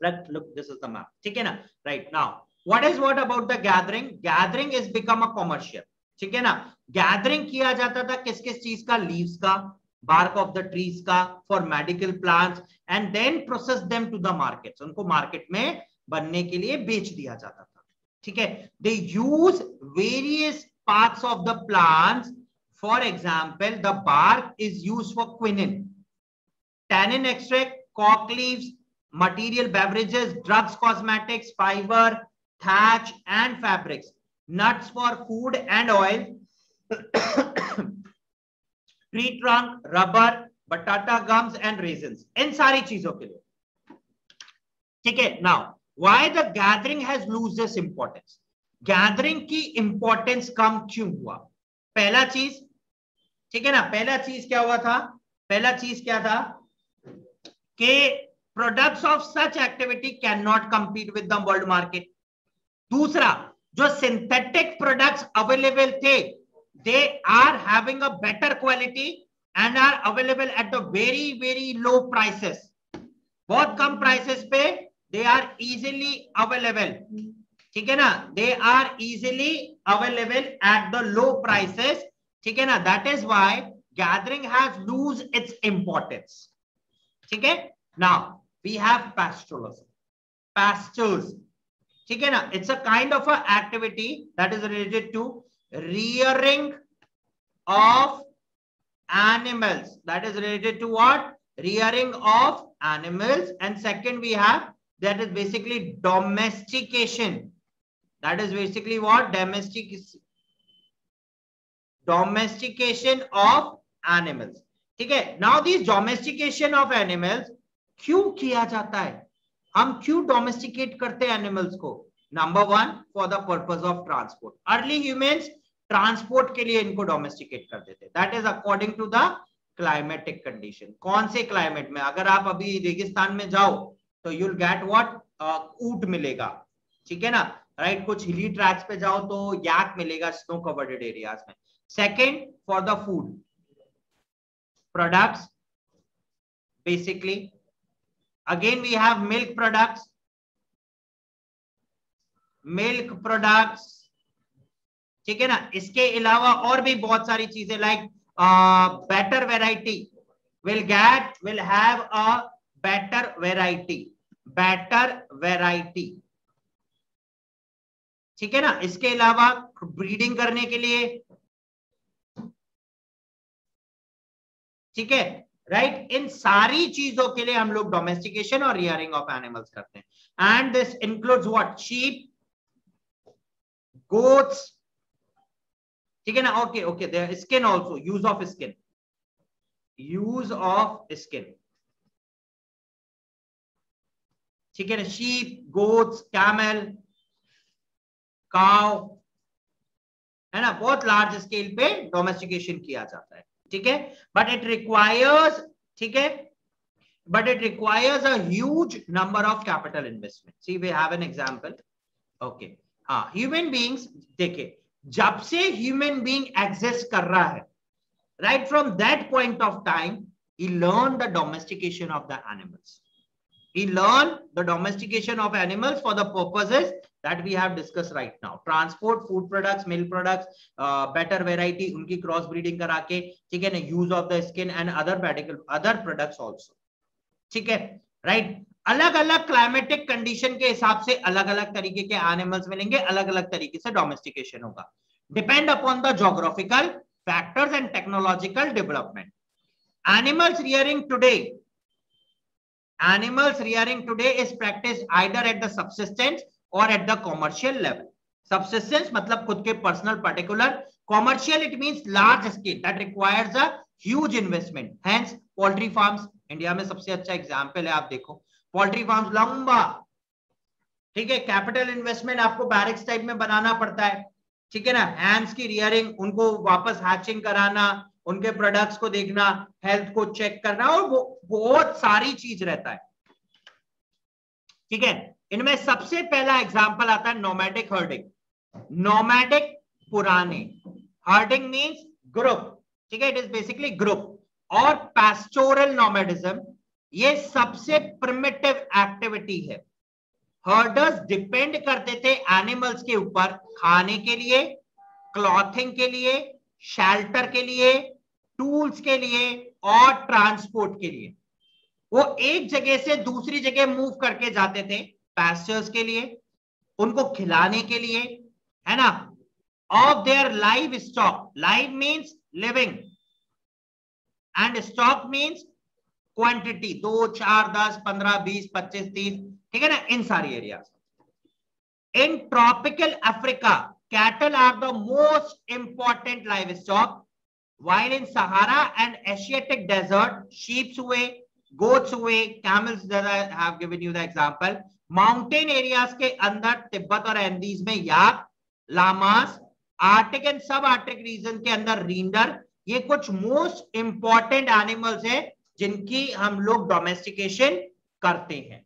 Look, this is the map. ठीक है ना. Right now, what about the gathering? Gathering is become a commercial. ठीक है ना. Gathering किया जाता था किस किस चीज का? लीव्स का, bark of the trees का, for medical plants, and then process them to the markets. उनको मार्केट में बनने के लिए बेच दिया जाता था. ठीक है. They use various parts of the plants. For example, the bark is used for quinine, tannin extract, cork leaves, material beverages, drugs, cosmetics, fiber, thatch and fabrics, nuts for food and oil, tree trunk, rubber, batata gums and raisins. इन सारी चीजों के लिए. ठीक है. Now, why the gathering has lose this importance? Gathering की importance कम क्यों हुआ? पहला चीज, ठीक है ना, पहला चीज क्या हुआ था? पहला चीज क्या था कि products of such activity cannot compete with the world market. दूसरा, जो synthetic products available थे, they are having a better quality and are available at the very very low prices. बहुत कम prices पे they are easily available. ठीक है ना, they are easily available at the low prices ठीक है ना, that is why gathering has lose its importance, ठीक है। Now we have pastoralism, pastures, ठीक है ना, it's a kind of a activity that is related to rearing of animals, that is related to what, rearing of animals. And second we have, that is basically domestication, that is basically what, domestication of animals, ठीक है। now this domestication of animals क्यों किया जाता है, हम क्यों domesticate करते हैं एनिमल्स को? Number one, for the purpose of transport. Early humans transport के लिए इनको डोमेस्टिकेट कर देते, that is according to the climatic condition. कौन से क्लाइमेट में, अगर आप अभी रेगिस्तान में जाओ तो यूल गेट व्हाट, ऊंट मिलेगा, ठीक है ना, राइट। कुछ हिली ट्रैक्स पे जाओ तो याक मिलेगा स्नो कवर्ड एरियाज में। Second, for the food products basically, again we have milk products, ठीक है ना। इसके अलावा और भी बहुत सारी चीजें like better variety, will have a better variety, ठीक है ना। इसके अलावा ब्रीडिंग करने के लिए, ठीक है, राइट। इन सारी चीजों के लिए हम लोग डोमेस्टिकेशन और रियरिंग ऑफ एनिमल्स करते हैं। And this includes what, sheep, goats, ठीक है ना। Okay okay, their skin also, use of skin, ठीक है ना। शीप, गोट्स, कैमल, काउ, है ना, बहुत लार्ज स्केल पे डोमेस्टिकेशन किया जाता है, ठीक है। बट इट रिक्वायर्स, ठीक है, but it requires a huge number of capital investment. See, we have an example. Okay, हाँ, human beings, देखिए, जब से human being exist कर रहा है, right from that point of time, he learned the domestication of the animals. He learned the domestication of animals for the purposes that we have discussed right now. Transport, food products, milk products, better variety, उनकी cross breeding करा के, ठीक है ना, use of the skin and other products also, ठीक है, right. अलग अलग क्लाइमेटिक कंडीशन के हिसाब से अलग अलग तरीके के एनिमल्स मिलेंगे, अलग अलग तरीके से डोमेस्टिकेशन होगा, depend upon the geographical factors and technological development. Animals rearing today is practice either at the subsistence or at the commercial level. Subsistence मतलब खुद के personal particular, commercial it means large scale that requires a huge investment, hence poultry farms India में सबसे अच्छा example है। आप देखो poultry farms लंबा, ठीक है, कैपिटल इन्वेस्टमेंट आपको बैरिक्स टाइप में बनाना पड़ता है, ठीक है ना। हैंड्स की रियरिंग, उनको वापस हैचिंग कराना, उनके प्रोडक्ट्स को देखना, हेल्थ को चेक करना, और वो बहुत सारी चीज रहता है, ठीक है। इनमें सबसे पहला एग्जांपल आता है नोमैडिक हर्डिंग। नोमैडिक पुराने, हर्डिंग मींस ग्रुप, ठीक है, इट इज बेसिकली ग्रुप। और पैस्टोरल नोमैडिज्म, ये सबसे प्रिमिटिव एक्टिविटी है। हर्डर्स डिपेंड करते थे एनिमल्स के ऊपर खाने के लिए, क्लॉथिंग के लिए, शेल्टर के लिए, टूल्स के लिए और ट्रांसपोर्ट के लिए। वो एक जगह से दूसरी जगह मूव करके जाते थे पैस्चर्स के लिए, उनको खिलाने के लिए, है ना, of their live stock. Live means living and stock means quantity, 2, 4, 10, 15, 20, 25, 30, ठीक है ना, इन सारी areas. In tropical Africa cattle are the most important livestock, while in Sahara and Asiatic desert sheep हुए, goats हुए, camels that I have given you the example. Mountain areas के अंदर तिब्बत और एंडीज में याक, लामास, आर्टिक एंड सब Arctic reason के अंदर रींडर, ये कुछ मोस्ट इंपॉर्टेंट एनिमल्स हैं जिनकी हम लोग डोमेस्टिकेशन करते हैं,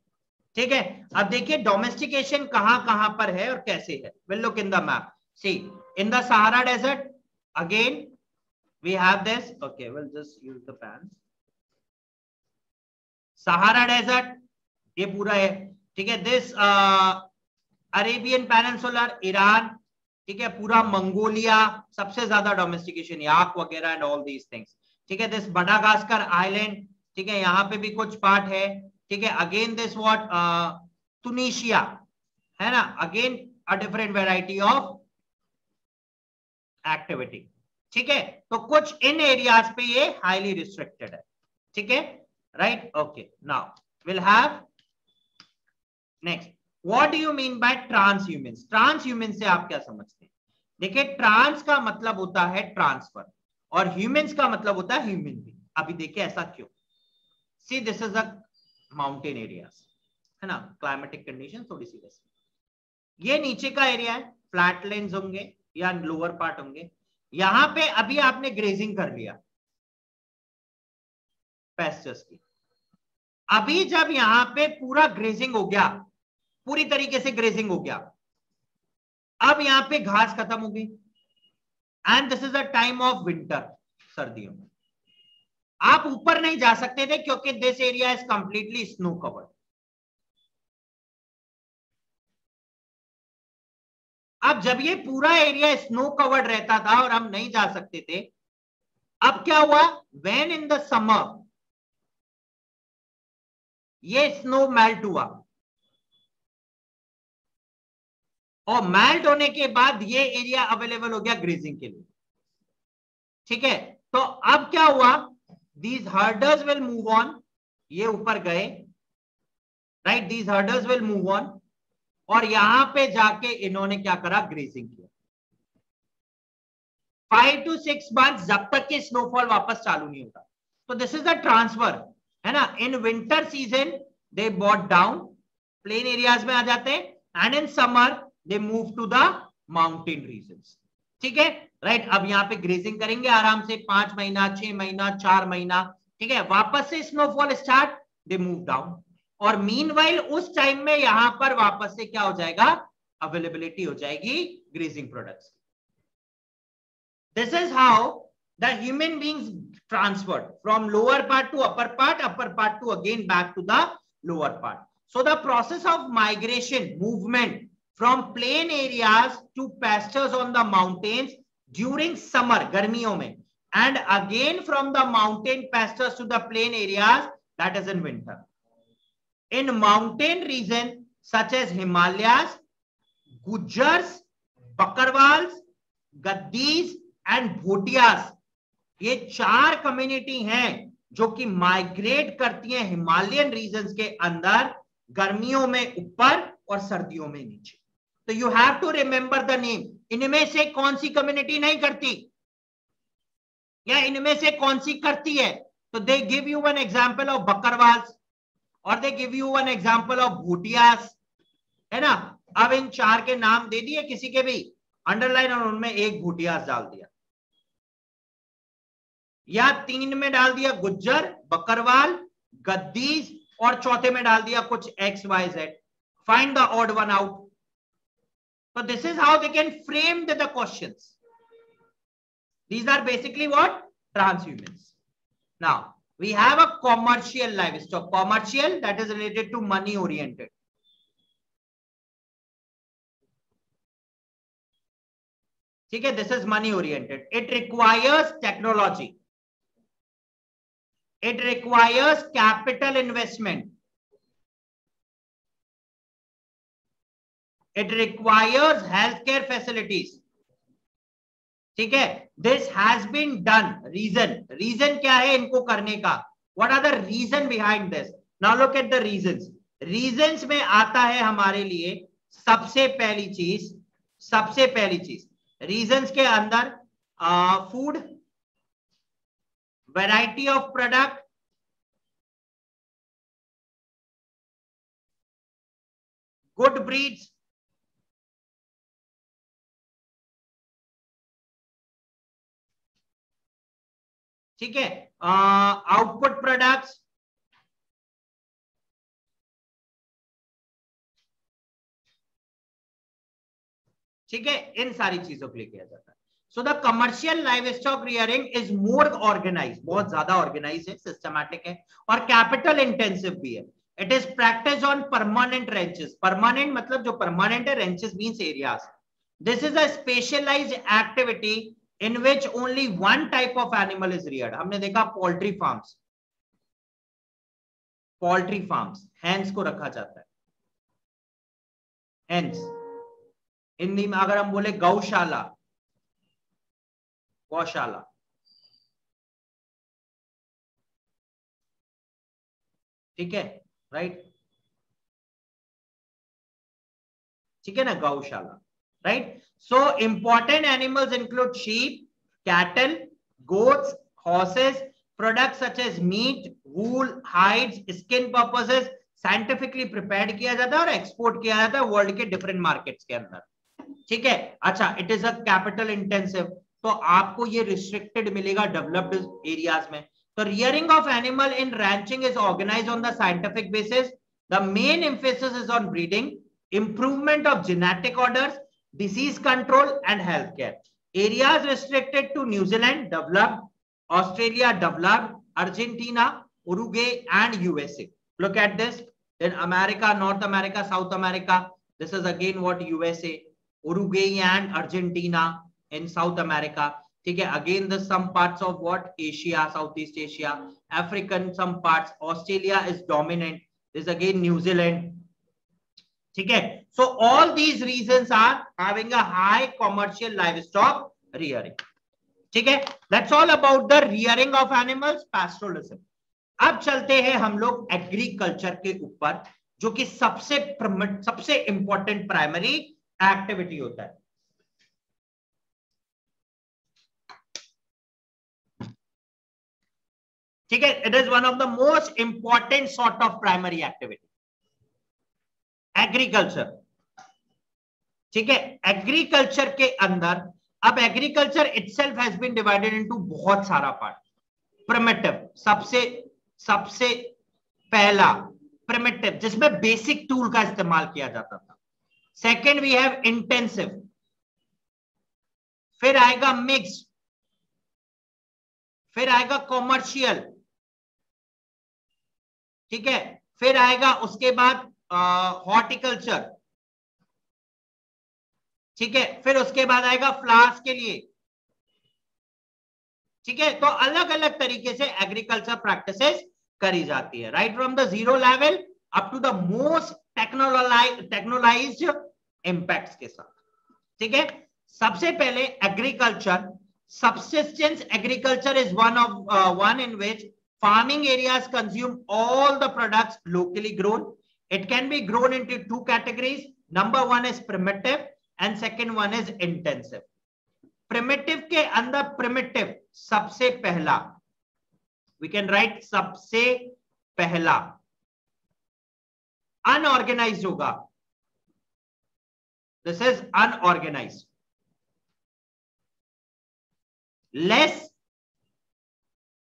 ठीक है। अब देखिए डोमेस्टिकेशन कहां पर है और कैसे है। Will look in the map. See in the Sahara desert, again we have this, okay, we'll just use the pan. Sahara desert, ये पूरा है, ठीक है। This Arabian Peninsula, Iran, ठीक है, पूरा मंगोलिया सबसे ज्यादा डोमेस्टिकेशन, याक वगैरह एंड ऑल दीज थिंग्स, ठीक है। दिस मडागास्कर आइलैंड, ठीक है, यहाँ पे भी कुछ पार्ट है, ठीक है। अगेन दिस व्हाट तुनिशिया, है ना, again a different variety of activity, ठीक है। तो कुछ इन एरियाज पे ये हाईली रिस्ट्रिक्टेड है, ठीक है, right, okay. Now will have next, what do you mean by transhumance? Transhuman से आप क्या समझते हैं? देखिए, ट्रांस का मतलब होता है ट्रांसफर और ह्यूमन्स का मतलब होता है ह्यूमन बीइंग। अभी देखिए ऐसा क्यों? See this is a mountain areas, है ना, क्लाइमेटिक कंडीशन थोड़ी सी वैसी, ये नीचे का एरिया है, फ्लैटलैंड्स होंगे या लोअर पार्ट होंगे, यहां पे अभी आपने ग्रेजिंग कर लिया पेस्चर्स की। अभी जब यहां पे पूरा ग्रेजिंग हो गया, पूरी तरीके से ग्रेजिंग हो गया, अब यहां पे घास खत्म हो गई and this is a time of winter, सर्दियों में आप ऊपर नहीं जा सकते थे क्योंकि this area is completely snow covered. अब जब ये पूरा एरिया स्नो कवर्ड रहता था और हम नहीं जा सकते थे, अब क्या हुआ? व्हेन इन द समर ये स्नो मेल्ट हुआ और मेल्ट होने के बाद ये एरिया अवेलेबल हो गया ग्रेजिंग के लिए, ठीक है। तो अब क्या हुआ? These herders will move on, ये ऊपर गए, right, these herders will move on और यहां पे जाके इन्होंने क्या करा? ग्रेजिंग किया 5 to 6 months, जब तक कि स्नोफॉल वापस चालू नहीं होता। तो दिस इज द ट्रांसफर, है ना। In winter season they bought down, plain areas में आ जाते हैं and in summer they move to the mountain regions, ठीक है, राइट। अब यहाँ पे ग्रेजिंग करेंगे आराम से 5 महीना, 6 महीना, 4 महीना, ठीक है। वापस से snowfall start, they move down और मीनवाइल उस टाइम में यहां पर वापस से क्या हो जाएगा? अवेलेबिलिटी हो जाएगी grazing products. This is how the human beings transferred from lower part to upper part to again back to the lower part. So the process of migration, movement from plain areas to pastures on the mountains during summer, गर्मियों में, and again from the mountain pastures to the plain areas, that is in winter. In mountain region such as Himalayas, Gujars, Bakarwals, Gaddis and Bhotias, ये 4 community हैं जो कि migrate करती हैं Himalayan regions के अंदर, गर्मियों में ऊपर और सर्दियों में नीचे। तो you have to remember the name. इनमें से कौन सी कम्युनिटी नहीं करती या इनमें से कौन सी करती है? तो they give you one example of Bakarwals और they give you one example of Bhotias, है ना। अब इन 4 के नाम दे दिए किसी के भी, अंडरलाइन और उनमें एक भोटियास डाल दिया, या 3 में डाल दिया गुज्जर, बकरवाल, गद्दीज और चौथे में डाल दिया कुछ XYZ। Find the odd one out. So this is how they can frame the questions. These are basically what? Transhumans. Now we have a commercial livestock. Commercial, that is related to money oriented. ठीक है, this is money oriented. It requires technology. It requires capital investment. It requires healthcare facilities. ठीक है, this has been done. Reason क्या है इनको करने का? What are the reason behind this? Now look at the reasons. Reasons में आता है हमारे लिए सबसे पहली चीज reasons के अंदर food, variety of product, good breeds, ठीक है, आउटपुट प्रोडक्ट्स, ठीक है, इन सारी चीजों के लिए किया जाता है। So the commercial livestock rearing is more organise, बहुत ज्यादा ऑर्गेनाइज है, सिस्टमैटिक है और कैपिटल इंटेंसिव भी है। It is practice on permanent ranches. Permanent मतलब जो परमानेंट है, ranches means areas, This is a specialized activity in which only one type of animal is reared. हमने देखा poultry farms, poultry farms, hens को रखा जाता है, हैंस। हिंदी में अगर हम बोले गौशाला, गौशाला, ठीक है, राइट, ठीक है ना, गौशाला, right. So important animals include sheep, cattle, goats, horses, products such as meat, wool, hides, skin purposes scientifically prepared किया जाता है और एक्सपोर्ट किया जाता है वर्ल्ड के डिफरेंट मार्केट्स के अंदर, ठीक है। अच्छा, it is a capital intensive, तो आपको ये रिस्ट्रिक्टेड मिलेगा डेवलप्ड एरियाज में। तो rearing of animal in ranching is organised on the scientific basis. The main emphasis is on breeding, improvement of genetic orders, disease control and healthcare. Areas restricted to New Zealand developed, Australia developed, Argentina, Uruguay and USA. Look at this. Then America, North America, South America. This is again what USA, Uruguay and Argentina in South America. ठीक है, again the some parts of what Asia, Southeast Asia, African some parts. Australia is dominant. This is again New Zealand. ठीक है, so all these regions are having a high commercial livestock rearing. ठीक है, that's all about the rearing of animals, pastoralism. अब चलते हैं हम लोग agriculture के ऊपर, जो कि सबसे इंपॉर्टेंट प्राइमरी एक्टिविटी होता है। ठीक है, it is one of the most important sort of primary activity, agriculture. ठीक है, एग्रीकल्चर के अंदर अब agriculture itself has been divided into बहुत सारा पार्ट। प्रिमिटिव, सबसे पहला प्रिमिटिव, जिसमें बेसिक टूल का इस्तेमाल किया जाता था। सेकेंड वी हैव इंटेंसिव, फिर आएगा मिक्स, फिर आएगा कॉमर्शियल, ठीक है, फिर आएगा उसके बाद हॉर्टिकल्चर, ठीक है, फिर उसके बाद आएगा फ्लावर्स के लिए, ठीक है। तो अलग अलग तरीके से एग्रीकल्चर प्रैक्टिसेस करी जाती है, right from the zero level up to the most technologized impacts के साथ, ठीक है। सबसे पहले agriculture, subsistence agriculture is one in which farming areas consume all the products locally grown. It can be grown into two categories. Number one is primitive and second one is intensive. Primitive के अंदर primitive सबसे पहला, we can write सबसे पहला unorganized होगा, this is unorganized, less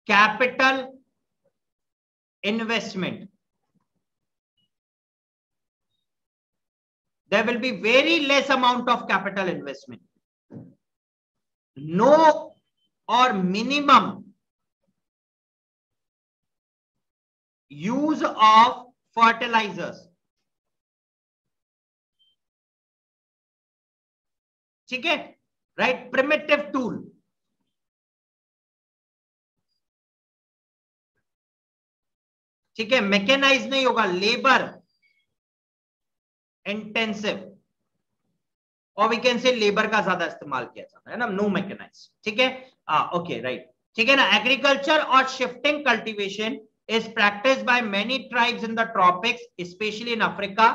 capital investment. There will be very less amount of capital investment. No or minimum use of fertilizers. ठीक है, right? Primitive tool. ठीक है, मैकेनाइज नहीं होगा, लेबर इंटेंसिव, और वी कैन से लेबर का ज्यादा इस्तेमाल किया जाता है ना, नो मैकेनाइज, ठीक है, ओके, राइट, ठीक है ना। एग्रीकल्चर और shifting cultivation is practised by many tribes in the tropics, specially in Africa,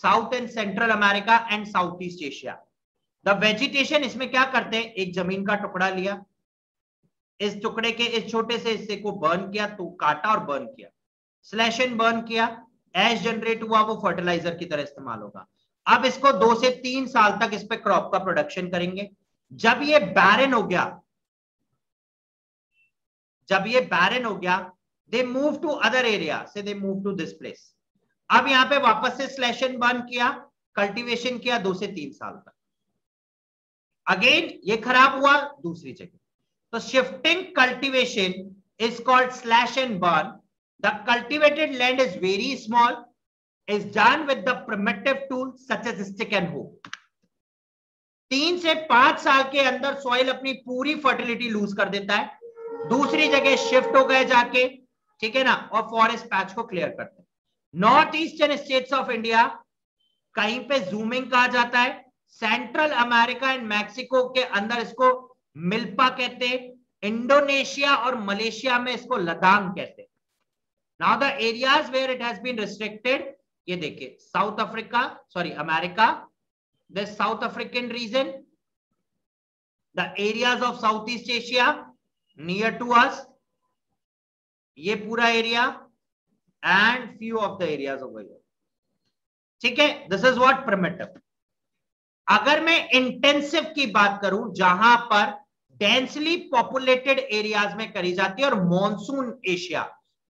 south and central America and south East Asia. The vegetation, इसमें क्या करते हैं, एक जमीन का टुकड़ा लिया, इस टुकड़े के इस छोटे से हिस्से को बर्न किया, तो काटा और बर्न किया, स्लैश एंड बर्न किया, एश जनरेट हुआ, वो फर्टिलाइजर की तरह इस्तेमाल होगा। अब इसको 2 से 3 साल तक इस पे क्रॉप का प्रोडक्शन करेंगे। जब ये बैरन हो गया, they move to other area, से they move to this place. अब यहां पे वापस से स्लैश एंड बर्न किया, कल्टीवेशन किया 2 से 3 साल तक, अगेन ये खराब हुआ दूसरी जगह। तो shifting cultivation is called slash and burn. The cultivated land is very small, is done with the primitive tools such as stick and hoe. 3 से 5 साल के अंदर सॉइल अपनी पूरी फर्टिलिटी लूज कर देता है, दूसरी जगह शिफ्ट हो गए जाके, ठीक है ना, और फॉरेस्ट पैच को क्लियर करते हैं। North eastern states of India कहीं पे जूमिंग कहा जाता है, सेंट्रल अमेरिका एंड मैक्सिको के अंदर इसको मिल्पा कहते हैं, इंडोनेशिया और मलेशिया में इसको लदांग कहते हैं। Now the areas where it has been restricted, ये देखिए South Africa, sorry America, the South African region, the areas of South East Asia near to us, ये पूरा area and few of the areas over here, ठीक है। This is what primitive. अगर मैं intensive की बात करूं, जहां पर डेंसली पॉपुलेटेड एरियाज में करी जाती है और मॉनसून एशिया,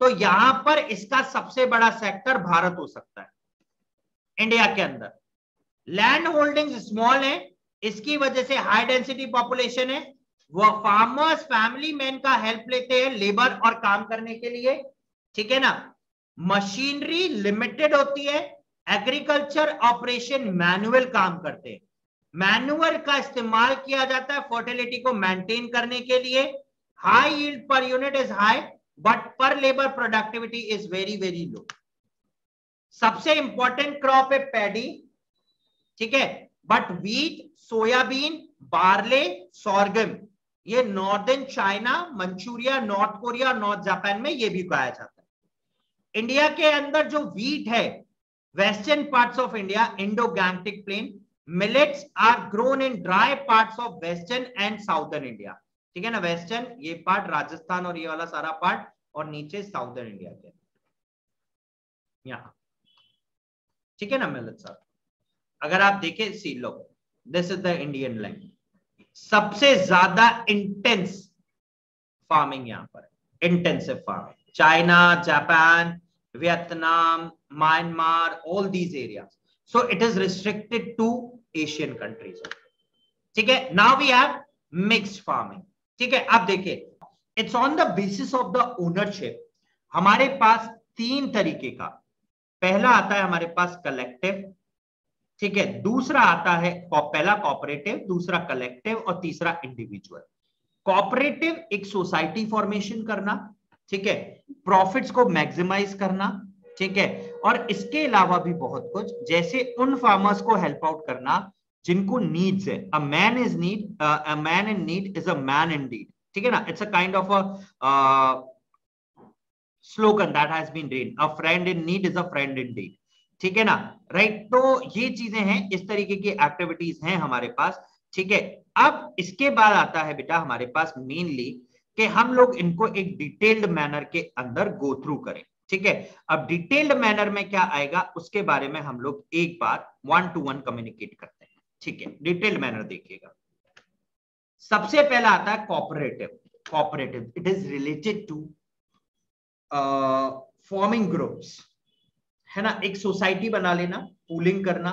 तो यहां पर इसका सबसे बड़ा सेक्टर भारत हो सकता है इंडिया के अंदर। लैंड होल्डिंग स्मॉल है, इसकी वजह से हाई डेंसिटी पॉपुलेशन है, वो फार्मर्स फैमिली मैन का हेल्प लेते हैं लेबर और काम करने के लिए, ठीक है ना। मशीनरी लिमिटेड होती है, एग्रीकल्चर ऑपरेशन मैनुअल काम करते हैं, मैनुअल का इस्तेमाल किया जाता है फर्टिलिटी को मेंटेन करने के लिए। High yield per unit is high but per labour productivity is very very low. सबसे इंपॉर्टेंट क्रॉप है पैडी, ठीक है, but wheat, soybean, barley, sorghum, ये northern China, Manchuria, North Korea, North Japan में ये भी उगाया जाता है। इंडिया के अंदर जो व्हीट है, western parts of India, Indo Gangetic plain, millets are grown in dry parts of western and southern India, ठीक है ना। वेस्टर्न ये पार्ट राजस्थान और ये वाला सारा पार्ट, और नीचे साउदर्न इंडिया के यहां, ठीक है ना मिलेट सर। अगर आप देखें, सी लो, this is the Indian land, सबसे ज्यादा इंटेंस फार्मिंग यहां पर, intensive farming, China, Japan, Vietnam, Myanmar, all these areas. So it is restricted to Asian countries. ठीक है, now we have mixed farming. ठीक है, अब देखिए, it's on the basis of the ownership. हमारे पास 3 तरीके का, पहला आता है हमारे पास कलेक्टिव, ठीक है, दूसरा आता है पहला कोऑपरेटिव, दूसरा कलेक्टिव और तीसरा इंडिविजुअल। कोऑपरेटिव एक सोसाइटी फॉर्मेशन करना, ठीक है, प्रॉफिट्स को मैक्सिमाइज करना, ठीक है, और इसके अलावा भी बहुत कुछ, जैसे उन फार्मर्स को हेल्प आउट करना जिनको नीड्स है। A man in need is a man indeed, ठीक है ना। It's a kind of a slogan that has been read, a friend in need is a friend indeed, ठीक है ना, राइट। तो ये चीजें हैं, इस तरीके की एक्टिविटीज हैं हमारे पास, ठीक है। अब इसके बाद आता है बेटा हमारे पास मेनली कि हम लोग इनको एक डिटेल्ड मैनर के अंदर गो थ्रू करें, ठीक है। अब डिटेल्ड मैनर में क्या आएगा उसके बारे में हम लोग एक बार 1-to-1 कम्युनिकेट करते हैं, ठीक है। डिटेल्ड मैनर देखिएगा, सबसे पहला आता है cooperative. Cooperative it is related to forming groups, है ना। एक सोसाइटी बना लेना, पूलिंग करना,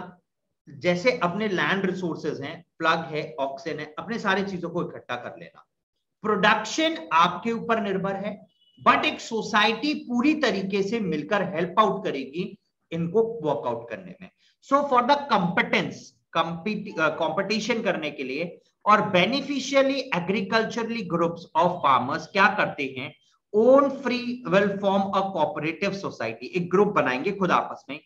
जैसे अपने लैंड रिसोर्सेज हैं, प्लग है, ऑक्सीजन है, अपने सारी चीजों को इकट्ठा कर लेना। प्रोडक्शन आपके ऊपर निर्भर है, बट एक सोसाइटी पूरी तरीके से मिलकर हेल्प आउट करेगी इनको वर्कआउट करने में। So for the competence, competition करने के लिए और beneficially agriculturally groups of farmers क्या करते हैं, own free will form a cooperative society, एक ग्रुप बनाएंगे खुद आपस में।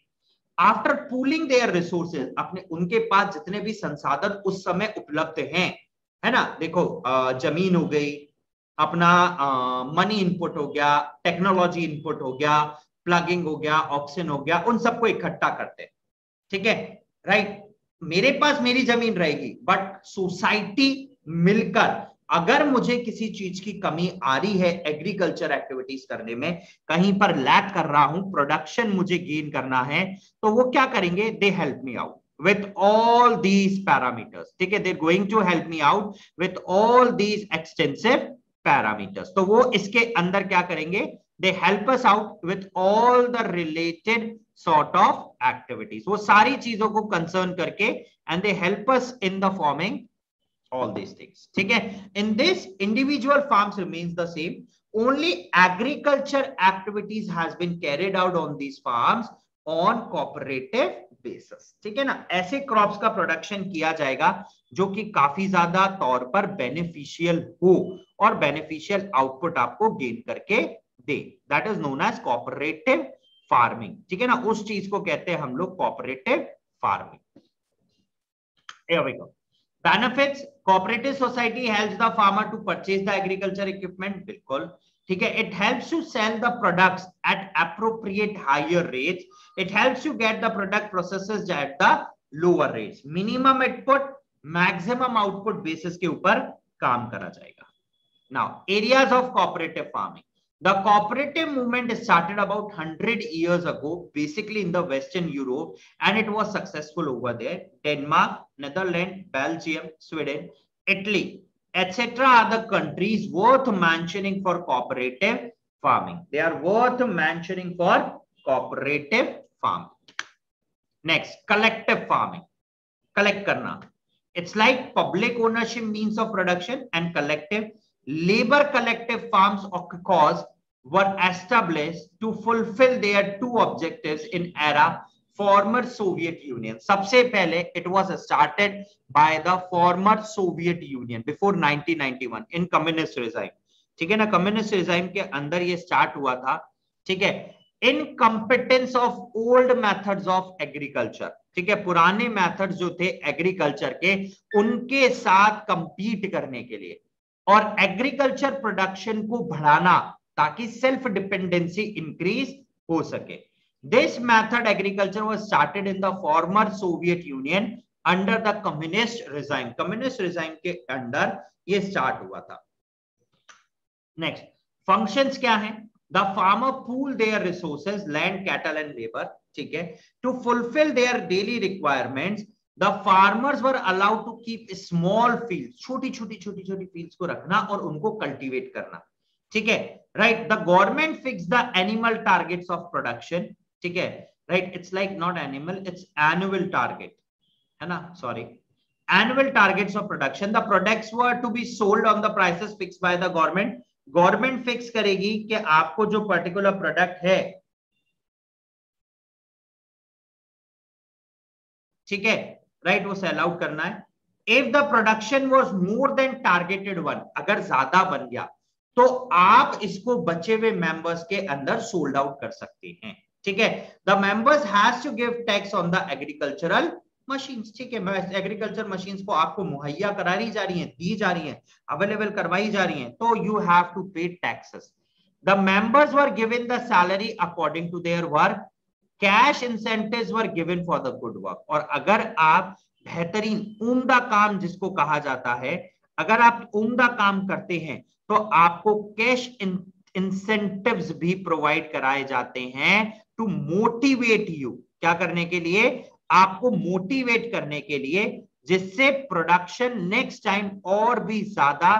आफ्टर पूलिंग देयर रिसोर्सेज, अपने उनके पास जितने भी संसाधन उस समय उपलब्ध हैं, है ना, देखो जमीन हो गई, अपना मनी इनपुट हो गया, टेक्नोलॉजी इनपुट हो गया, प्लगिंग हो गया, ऑक्सीजन हो गया, उन सबको इकट्ठा करते हैं, ठीक है, राइट। मेरे पास मेरी जमीन रहेगी, बट सोसाइटी मिलकर, अगर मुझे किसी चीज की कमी आ रही है एग्रीकल्चर एक्टिविटीज करने में, कहीं पर लैक कर रहा हूं, प्रोडक्शन मुझे गेन करना है, तो वो क्या करेंगे, they help me out with all these parameters, ठीक है, they're going to help me out with all these extensive parameters। तो वो इसके अंदर क्या करेंगे, they help us out with all the related sort of activities, वो सारी चीजों को कंसर्न करके and they help us in the forming all these things, ठीक है। in this individual farms remains the same, only agriculture activities has been carried out on these farms on cooperative basis, ठीक है ना। ऐसे crops का production किया जाएगा जो कि काफी ज्यादा तौर पर बेनिफिशियल हो और बेनिफिशियल आउटपुट आपको गेन करके दे। That is known as cooperative farming, ठीक है ना। उस चीज को कहते हैं हम लोग cooperative farming. Here we go. Benefits: cooperative society helps the farmer to purchase the agriculture equipment. बिल्कुल ठीक है। It helps to sell the products at appropriate higher rates. It helps you get the product processes at the lower rates. Minimum input, maximum output basis के ऊपर काम करा जाएगा। Now, areas of cooperative farming. The cooperative movement started about 100 years ago, basically in the Western Europe, and it was successful over there. Denmark, Netherlands, Belgium, Sweden, Italy, etc. are the countries worth mentioning for cooperative farming. They are worth mentioning for cooperative farming. Next, collective farming. Collect karna. It's like public ownership means of production and collective. Labor collective farms or cause were established to fulfill their two objectives in era former Soviet Union. सबसे पहले it was started by the former Soviet Union before 1991 in communist regime, ठीक है ना। communist regime के अंदर ये start हुआ था, ठीक है। Incompetence of old methods of agriculture, ठीक है। पुराने मेथड्स जो थे एग्रीकल्चर के, उनके साथ compete करने के लिए और एग्रीकल्चर प्रोडक्शन को बढ़ाना ताकि सेल्फ डिपेंडेंसी इंक्रीज हो सके। This method agriculture was started in the former Soviet Union under the communist regime. Communist regime के अंडर ये स्टार्ट हुआ था। नेक्स्ट, फंक्शंस क्या हैं? The farmer pool their resources, land, cattle and labour, ठीक है, to fulfil their daily requirements. The farmers were allowed to keep small fields, छोटी fields को रखना और उनको कल्टीवेट करना, ठीक है, right? The government fixed the animal targets of production, ठीक है, right? It's like not animal, it's annual target, है ना, sorry, annual targets of production. The products were to be sold on the prices fixed by the government. Government fix करेगी कि आपको जो particular product है, ठीक है, राइट, वो सेल आउट करना है। If the production was more than targeted one, अगर ज्यादा बन गया तो आप इसको बचे हुए मेंबर्स के अंदर सोल्ड आउट कर सकते हैं, ठीक है। The members has to give tax on the agricultural machines, ठीक है। एग्रीकल्चर मशीन्स को आपको मुहैया कराई जा रही हैं, दी जा रही हैं, अवेलेबल करवाई जा रही हैं, तो you have to pay taxes. The members were given the salary according to their work. Cash incentives were given for the good work. और अगर आप बेहतरीन उम्दा काम जिसको कहा जाता है, अगर आप उम्दा काम करते हैं तो आपको कैश इंसेंटिव्स भी प्रोवाइड कराए जाते हैं टू मोटिवेट यू, क्या करने के लिए? आपको मोटिवेट करने के लिए, जिससे प्रोडक्शन नेक्स्ट टाइम और भी ज्यादा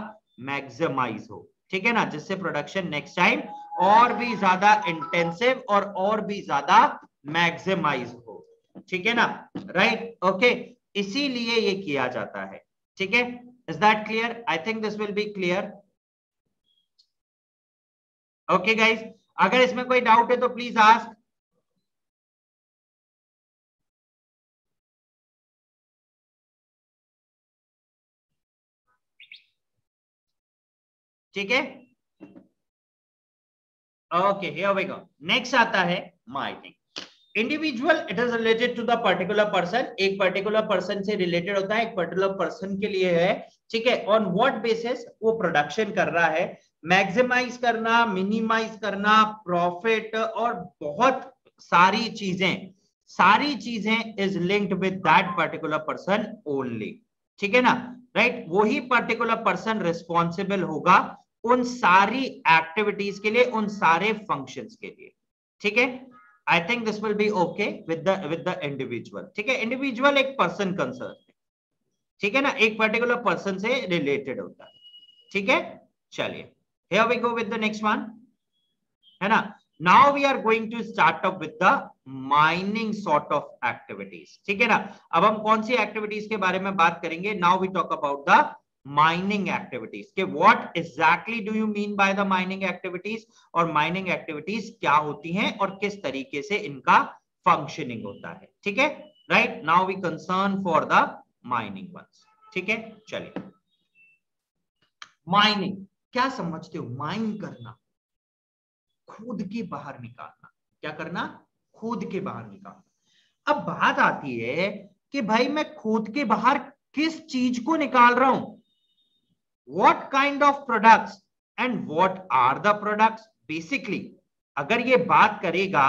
मैक्सिमाइज हो, ठीक है ना, जिससे प्रोडक्शन नेक्स्ट टाइम और भी ज्यादा इंटेंसिव और भी ज्यादा मैक्सिमाइज हो, ठीक है ना, राइट, ओके। इसीलिए ये किया जाता है, ठीक है। Is that clear? I think this will be clear. Okay guys, अगर इसमें कोई डाउट है तो प्लीज आस्क। ठीक है, okay, here we go. Next आता है mining. Individual, it is related to the particular person, एक पर्टिकुलर पर्सन से रिलेटेड होता है, एक पर्टिकुलर पर्सन के लिए है, ठीक है। ऑन व्हाट बेसिस वो प्रोडक्शन कर रहा है, मैक्सिमाइज करना, मिनिमाइज करना, प्रॉफिट और बहुत सारी चीजें is linked with that particular person only, ठीक है ना, राइट। वही पर्टिकुलर पर्सन रिस्पॉन्सिबल होगा उन सारी एक्टिविटीज के लिए, उन सारे फंक्शंस के लिए, ठीक है। I think this will be okay with the individual, ठीक है। इंडिविजुअल एक पर्सन कंसर्न है, ठीक है ना, एक पर्टिकुलर पर्सन से रिलेटेड होता है, ठीक है। चलिए, here we go with the next one, है ना। Now we are going to start up with the mining sort of activities, ठीक है ना। अब हम कौन सी एक्टिविटीज के बारे में बात करेंगे? Now we talk about the mining activities के what exactly do you mean by the mining activities, और माइनिंग एक्टिविटीज क्या होती हैं और किस तरीके से इनका फंक्शनिंग होता है, ठीक है। Right? Now we concern for the mining ones. ठीक है, चलिए माइनिंग क्या समझते हो? माइन करना, खुद के बाहर निकालना। क्या करना? खुद के बाहर निकालना। अब बात आती है कि भाई मैं खुद के बाहर किस चीज को निकाल रहा हूं, what kind of products and what are the products. Basically अगर ये बात करेगा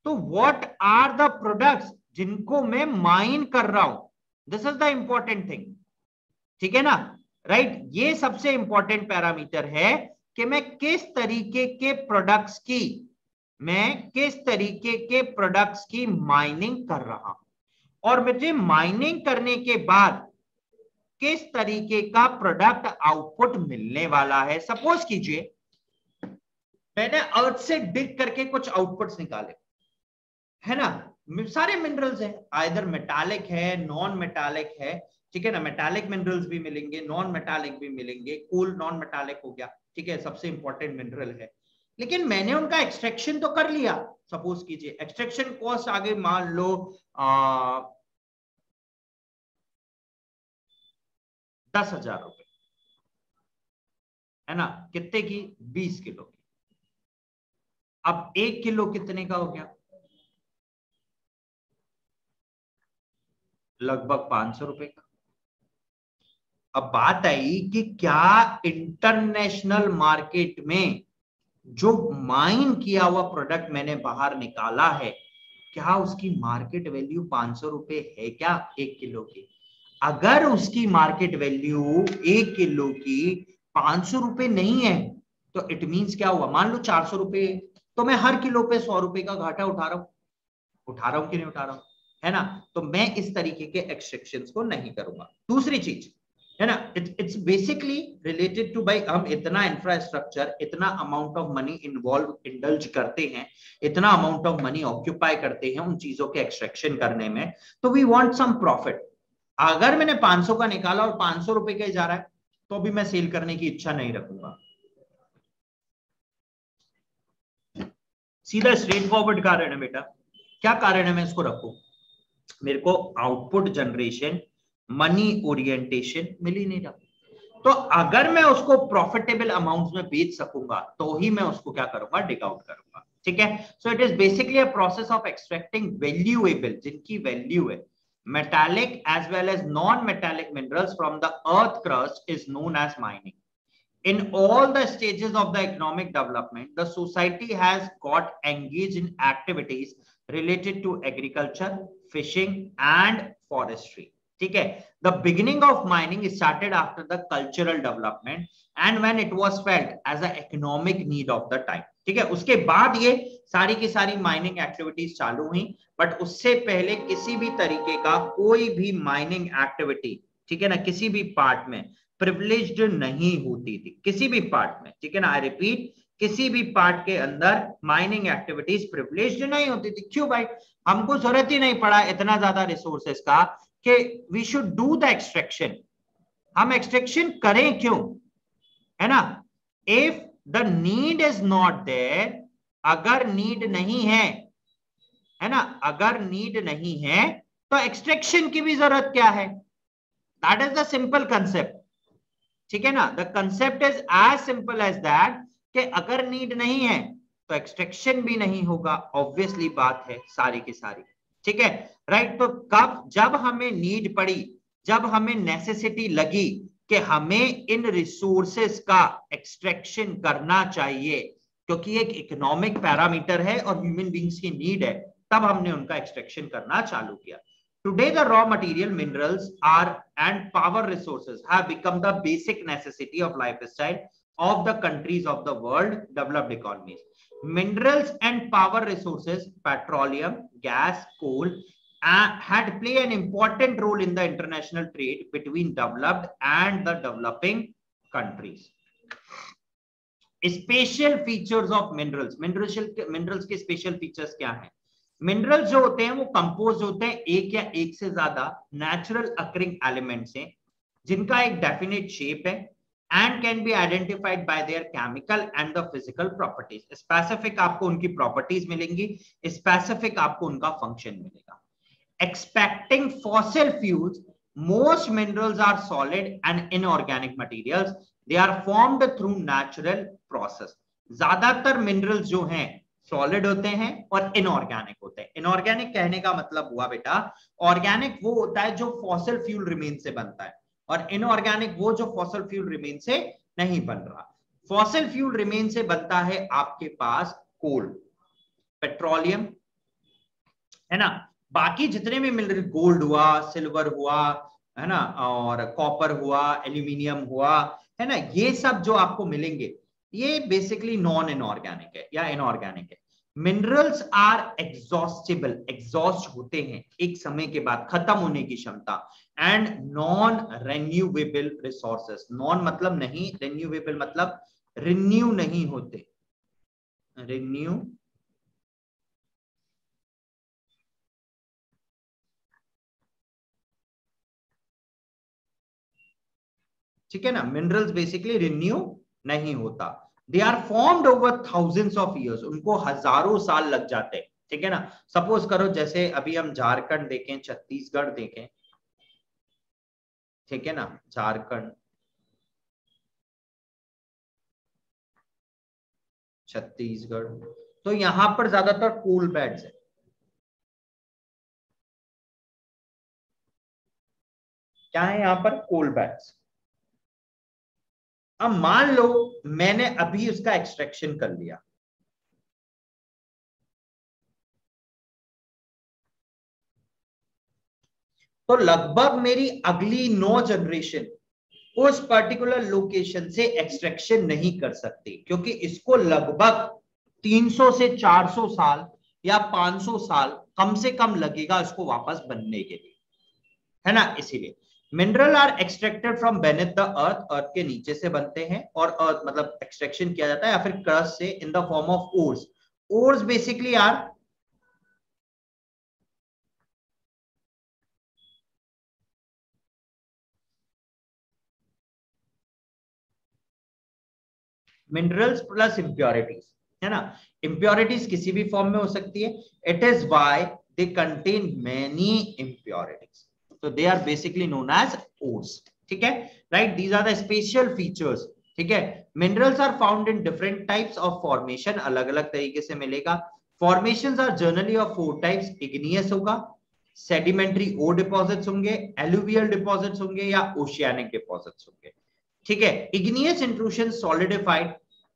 तो व्हाट आर द प्रोडक्ट्स जिनको मैं माइन कर रहा हूं, this is the important thing. ठीक है ना, राइट? ये सबसे इंपॉर्टेंट पैरामीटर है कि मैं किस तरीके के प्रोडक्ट्स की माइनिंग कर रहा हूं, और मुझे माइनिंग करने के बाद किस तरीके का प्रोडक्ट आउटपुट मिलने वाला है। सपोज कीजिए मैंने अर्थ से डिग करके कुछ आउटपुट्स निकाले, है ना, सारे मिनरल्स हैं, आइदर मेटालिक है, नॉन मेटालिक है। ठीक है ना, मेटालिक मिनरल्स भी मिलेंगे, नॉन मेटालिक भी मिलेंगे, कोल नॉन मेटालिक हो गया। ठीक है, सबसे इंपॉर्टेंट मिनरल है। लेकिन मैंने उनका एक्सट्रैक्शन तो कर लिया। सपोज कीजिए एक्सट्रैक्शन कॉस्ट आगे मान लो 10,000 रुपए, है ना, कितने की? 20 किलो की। अब 1 किलो कितने का हो गया? लगभग 500 रुपए का। अब बात आई कि क्या इंटरनेशनल मार्केट में जो माइन किया हुआ प्रोडक्ट मैंने बाहर निकाला है, क्या उसकी मार्केट वैल्यू 500 रुपए है क्या 1 किलो की? अगर उसकी मार्केट वैल्यू 1 किलो की 500 रुपए नहीं है तो इट मींस क्या हुआ? मान लो 400 रुपए, तो मैं हर किलो पे 100 रुपए का घाटा उठा रहा हूं कि नहीं उठा रहा हूं, है ना? तो मैं इस तरीके के एक्सट्रैक्शंस को नहीं करूंगा। दूसरी चीज है ना, इट्स बेसिकली रिलेटेड टू भाई हम इतना इंफ्रास्ट्रक्चर, इतना अमाउंट ऑफ मनी इंडल्ज करते हैं, इतना अमाउंट ऑफ मनी ऑक्यूपाई करते हैं उन चीजों के एक्सट्रैक्शन करने में, तो वी वांट सम प्रॉफिट। अगर मैंने 500 का निकाला और 500 रुपए का जा रहा है तो भी मैं सेल करने की इच्छा नहीं रखूंगा। सीधा स्ट्रेट फॉरवर्ड कारण है बेटा। क्या कारण है मैं इसको रखूं? मेरे को आउटपुट जनरेशन, मनी ओरिएंटेशन मिल ही नहीं रहा। तो अगर मैं उसको प्रॉफिटेबल अमाउंट्स में बेच सकूंगा तो ही मैं उसको क्या करूंगा? डिग आउट करूंगा। ठीक है, so it is basically a process of extracting valuable, जिनकी वैल्यू है, metallic as well as non-metallic minerals from the earth crust is known as mining. In all the stages of the economic development, the society has got engaged in activities related to agriculture, fishing and forestry. ठीक है, the beginning of mining started after the cultural development and when it was felt as an economic need of the time. ठीक है, उसके बाद ये सारी की सारी माइनिंग एक्टिविटीज चालू हुई, बट उससे पहले किसी भी तरीके का कोई भी माइनिंग एक्टिविटी, ठीक है ना, किसी भी पार्ट में प्रिविलेज्ड नहीं होती थी, किसी भी पार्ट में। ठीक है ना, आई रिपीट, किसी भी पार्ट के अंदर माइनिंग एक्टिविटीज प्रिविलेज्ड नहीं होती थी। क्यों भाई? हमको जरूरत ही नहीं पड़ा इतना ज्यादा रिसोर्सेस का कि we should do the extraction. हम एक्सट्रैक्शन करें क्यों, है ना? If the need is not there, अगर नीड नहीं है ना, अगर नीड नहीं है तो एक्सट्रैक्शन की भी जरूरत क्या है? That is the simple concept. ठीक है ना, the concept is as simple as that कि अगर नीड नहीं है तो एक्सट्रैक्शन भी नहीं होगा। ऑब्वियसली बात है सारी की सारी। ठीक है, राइट? तो कब? जब हमें नीड पड़ी, जब हमें नेसेसिटी लगी कि हमें इन रिसोर्सेस का एक्सट्रैक्शन करना चाहिए, क्योंकि एक इकोनॉमिक पैरामीटर है और ह्यूमन बींग्स की नीड है, तब हमने उनका एक्सट्रैक्शन करना चालू किया। Today, the raw material, minerals and power resources have become the basic necessity of lifestyle of the countries of the world, developed economies. Minerals and power resources, petroleum, gas, coal, had played an important role in the international trade between developed and the developing countries. Special features of minerals. Minerals के special features क्या हैं? Minerals जो होते हैं वो compose होते हैं एक या एक से ज्यादा नेचुरल अकरिंग एलिमेंट से, जिनका एक डेफिनेट शेप है and can be identified by there chemical and the physical properties. Specific आपको उनकी प्रॉपर्टीज मिलेंगी, स्पेसिफिक आपको उनका फंक्शन मिलेगा। Expecting fossil fuels, most minerals are solid and inorganic materials. They are formed through natural process. ज्यादातर minerals जो हैं solid होते हैं और इनऑर्गेनिक होते हैं. इनऑर्गेनिक कहने का मतलब हुआ बेटा, ऑर्गेनिक वो होता है जो फॉसिल फ्यूल रिमेन से बनता है, और इनऑर्गेनिक वो जो फॉसिल फ्यूल रिमेन से नहीं बन रहा. फॉसिल फ्यूल रिमेन से बनता है आपके पास कोल, पेट्रोलियम, है ना. बाकी जितने भी मिनरल, गोल्ड हुआ, सिल्वर हुआ, है ना, और कॉपर हुआ, एल्यूमिनियम हुआ, है ना, ये सब जो आपको मिलेंगे ये बेसिकली नॉन इनऑर्गेनिक है या इनऑर्गेनिक है. मिनरल्स आर एग्जॉस्टेबल, एग्जॉस्ट होते हैं एक समय के बाद, खत्म होने की क्षमता. And non renewable resources, non मतलब नहीं, रिन्यूएबल मतलब रिन्यू नहीं होते, रिन्यू ठीक है ना. मिनरल्स बेसिकली रिन्यू नहीं होता. They are formed over thousands of years, उनको हजारों साल लग जाते हैं. ठीक है ना. सपोज करो जैसे अभी हम झारखंड देखें, छत्तीसगढ़ देखें, ठीक है ना, झारखंड, छत्तीसगढ़, तो यहां पर ज्यादातर कोल बेड्स है. क्या है यहां पर? कोल बेड्स. अब मान लो मैंने अभी उसका एक्सट्रैक्शन कर लिया, तो लगभग मेरी अगली 9 जनरेशन उस पर्टिकुलर लोकेशन से एक्सट्रैक्शन नहीं कर सकती, क्योंकि इसको लगभग 300 से 400 साल या 500 साल कम से कम लगेगा इसको वापस बनने के लिए, है ना. इसीलिए mineral are extracted from beneath the earth, earth के नीचे से बनते हैं, और अर्थ मतलब एक्सट्रैक्शन किया जाता है या फिर क्रस्ट से, in the form of ores. Ores basically are minerals plus impurities, है ना. इंप्योरिटीज किसी भी फॉर्म में हो सकती है. It is why they contain many impurities, so they are basically known as ores. ठीक है, right? These are the special features. ठीक है. Minerals are found in different types of formation, अलग अलग तरीके से मिलेगा. Formations are generally of 4 types. Igneous होगा, sedimentary ore deposits होंगे, alluvial deposits होंगे, या oceanic deposits होंगे. ठीक है. Igneous intrusions solidified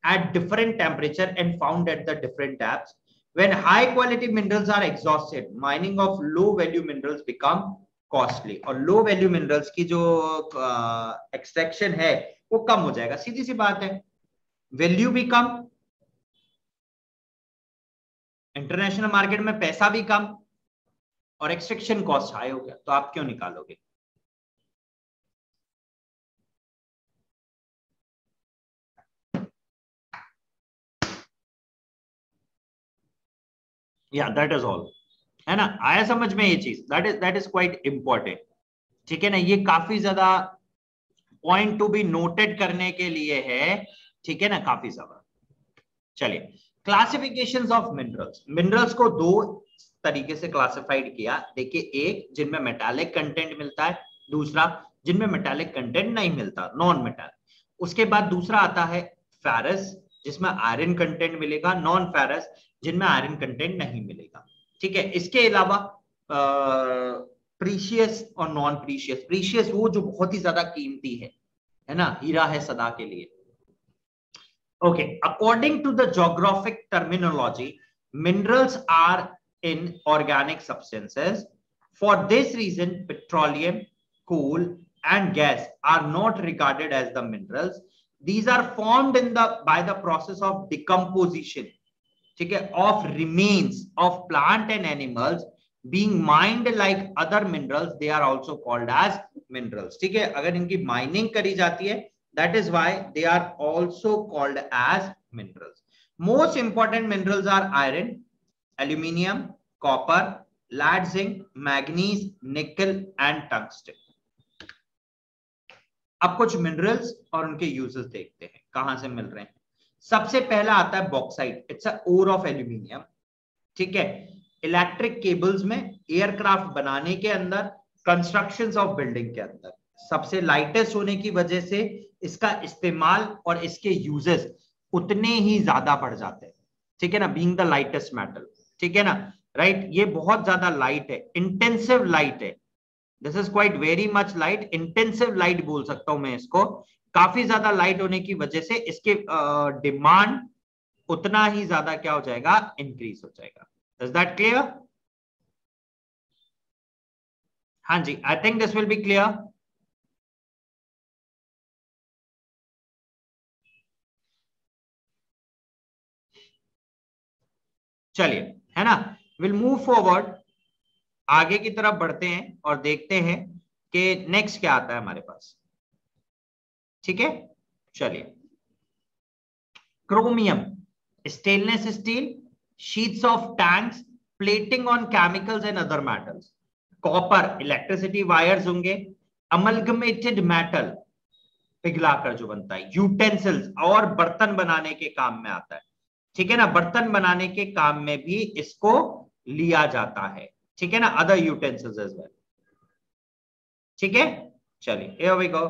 at different temperature and found at the different depths. When high quality minerals are exhausted, mining of low value minerals become costly, और low value minerals की जो extraction है वो कम हो जाएगा. सीधी सी बात है, वैल्यू भी कम, इंटरनेशनल मार्केट में पैसा भी कम, और एक्सट्रैक्शन कॉस्ट हाई हो गया, तो आप क्यों निकालोगे. या दैट इज ऑल, है ना. आया समझ में ये चीज? That is quite important. ठीक है ना. ये काफी ज्यादा पॉइंट टू बी नोटेड करने के लिए है. ठीक है ना, काफी ज्यादा. चलिए, क्लासिफिकेशंस ऑफ मिनरल्स. मिनरल्स को 2 तरीके से क्लासिफाइड किया. देखिए, एक जिनमें मेटालिक कंटेंट मिलता है, दूसरा जिनमें मेटालिक कंटेंट नहीं मिलता, नॉन मेटालिक. उसके बाद दूसरा आता है फेरस, जिसमें आयरन कंटेंट मिलेगा, नॉन फेरस जिनमें आयरन कंटेंट नहीं मिलेगा. ठीक है. इसके अलावा प्रीशियस और नॉन प्रीशियस. प्रीशियस वो जो बहुत ही ज्यादा कीमती है ना, हीरा है सदा के लिए. Okay, according to the geographic terminology, minerals are inorganic substances. For this reason petroleum, coal and gas are not regarded as the minerals. These are formed by the process of decomposition, ठीक है, of remains of plant and animals being mined like other minerals. They are also called as minerals. ठीक है. अगर इनकी mining करी जाती है, that is why they are also called as minerals. Most important minerals are iron, aluminium, copper, lead, zinc, manganese, nickel and tungsten. अब कुछ minerals और उनके यूजेस देखते हैं, कहां से मिल रहे हैं. सबसे पहला आता है bauxite. It's a ore of aluminium. ठीक है. इलेक्ट्रिक केबल्स में, एयरक्राफ्ट बनाने के अंदर, कंस्ट्रक्शंस ऑफ बिल्डिंग के अंदर। सबसे लाइटेस्ट होने की वजह से इसका इस्तेमाल और इसके यूजेस उतने ही ज्यादा बढ़ जाते हैं, ठीक है ना, बीइंग द लाइटेस्ट मेटल, ठीक है ना, राइट। ये बहुत ज्यादा लाइट है, इंटेंसिव लाइट है, this is quite very much light, intensive light बोल सकता हूं मैं इसको। काफी ज्यादा लाइट होने की वजह से इसके डिमांड उतना ही ज्यादा क्या हो जाएगा, इंक्रीज हो जाएगा। Is that clear? हाँ जी, I think this will be clear. चलिए, है ना, विल मूव फॉरवर्ड, आगे की तरफ बढ़ते हैं और देखते हैं कि नेक्स्ट क्या आता है हमारे पास, ठीक है। चलिए, chromium, stainless steel, sheets of tanks, plating on chemicals and other metals, copper, electricity wires होंगे, अमलगमेटेड मेटल पिघलाकर जो बनता है, यूटेंसिल्स और बर्तन बनाने के काम में आता है, ठीक है ना, बर्तन बनाने के काम में भी इसको लिया जाता है, ठीक है ना, अदर यूटेंसिल्स एज वेल, ठीक है। चलिए, हियर वी गो,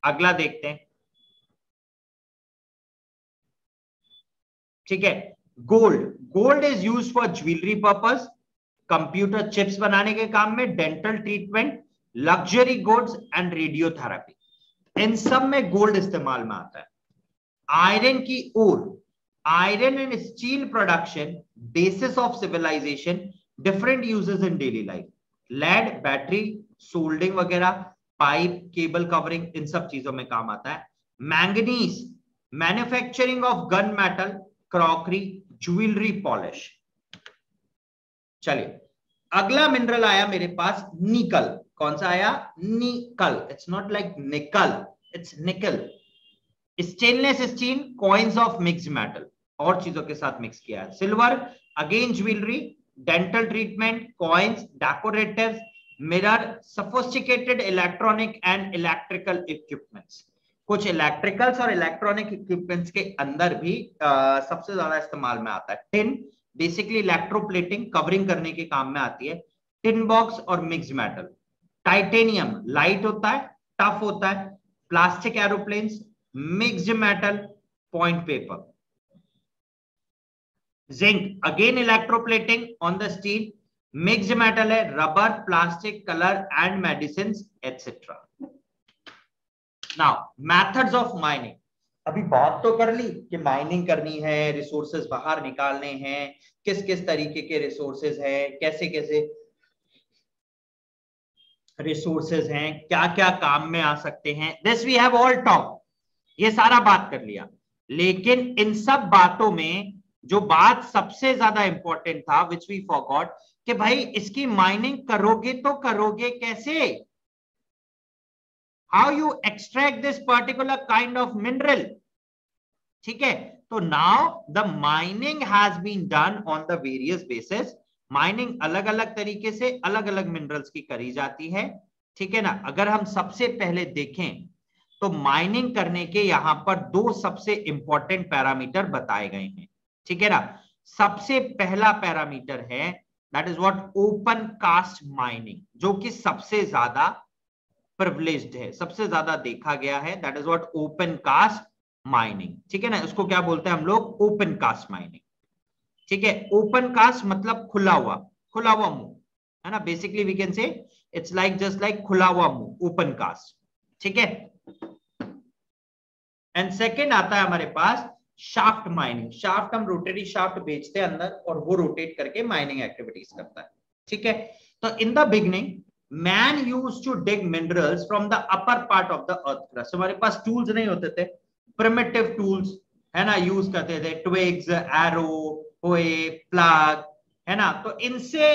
अगला देखते हैं, ठीक है। Gold, gold is used for jewellery purpose, computer chips बनाने के काम में, dental treatment, luxury goods and radiotherapy, इन सब में गोल्ड इस्तेमाल में आता है। आयरन की ओर, iron and steel production, basis of civilization, different uses in daily life, lead, battery, soldering वगैरह, पाइप, केबल कवरिंग, इन सब चीजों में काम आता है। Manganese, manufacturing of gun metal, crockery, jewellery polish. चलिए, अगला मिनरल आया मेरे पास निकल। कौन सा आया? निकल। इट्स नॉट लाइक निकल, इट्स निकल। Stainless steel, coins of mixed metal, और चीजों के साथ मिक्स किया है। Silver, again jewellery, dental treatment, coins, decoratives, mirror, sophisticated electronic and electrical equipments. कुछ इलेक्ट्रिकल्स और इलेक्ट्रॉनिक इक्विपमेंट्स के अंदर भी सबसे ज्यादा इस्तेमाल में आता है। टिन, बेसिकली इलेक्ट्रोप्लेटिंग, कवरिंग करने के काम में आती है। टिन बॉक्स और मिक्स्ड मेटल। टाइटेनियम, लाइट होता है, टफ होता है। Plastic aeroplanes, mixed metal, point paper. Zinc, again electroplating on the steel, mixed metal है, rubber, plastic, colour and medicine etcetera. Now methods of mining, अभी बात तो कर ली कि माइनिंग करनी है, रिसोर्सेज बाहर निकालने हैं, किस किस तरीके के रिसोर्सेज हैं, कैसे कैसे रिसोर्सेज हैं, क्या क्या काम में आ सकते हैं, this we have all talk, ये सारा बात कर लिया। लेकिन इन सब बातों में जो बात सबसे ज्यादा इंपॉर्टेंट था, विच वी फॉरगॉट, कि भाई इसकी माइनिंग करोगे तो करोगे कैसे, how you extract this particular kind of mineral, ठीक है। तो now the mining has been done on the various basis. Mining अलग अलग तरीके से अलग अलग मिनरल्स की करी जाती है, ठीक है ना। अगर हम सबसे पहले देखें तो माइनिंग करने के यहां पर दो सबसे इंपॉर्टेंट पैरामीटर बताए गए हैं, ठीक है ना। सबसे पहला पैरामीटर है that is what open cast mining, जो कि सबसे ज्यादा प्रिविलेज्ड है, सबसे ज्यादा देखा गया है, that is what open cast mining, ठीक है ना। उसको क्या बोलते हैं हम लोग? ओपन कास्ट माइनिंग, ठीक है। ओपन कास्ट मतलब खुला हुआ मुंह, है ना। Basically we can say it's like just like खुला हुआ मुंह, ओपन कास्ट, ठीक है। एंड सेकेंड आता है हमारे पास शाफ्ट माइनिंग। शाफ्ट हम रोटरी शाफ्ट बेचते हैं अंदर, और वो रोटेट करके माइनिंग एक्टिविटीज करता है, ठीक है। तो in the beginning man used to dig minerals from the upper part of the earth crust. हमारे पास टूल्स नहीं होते थे, प्रिमिटिव टूल्स, है ना, यूज करते थे, ट्विग्स, एरो, होए, प्लग, है ना। तो इनसे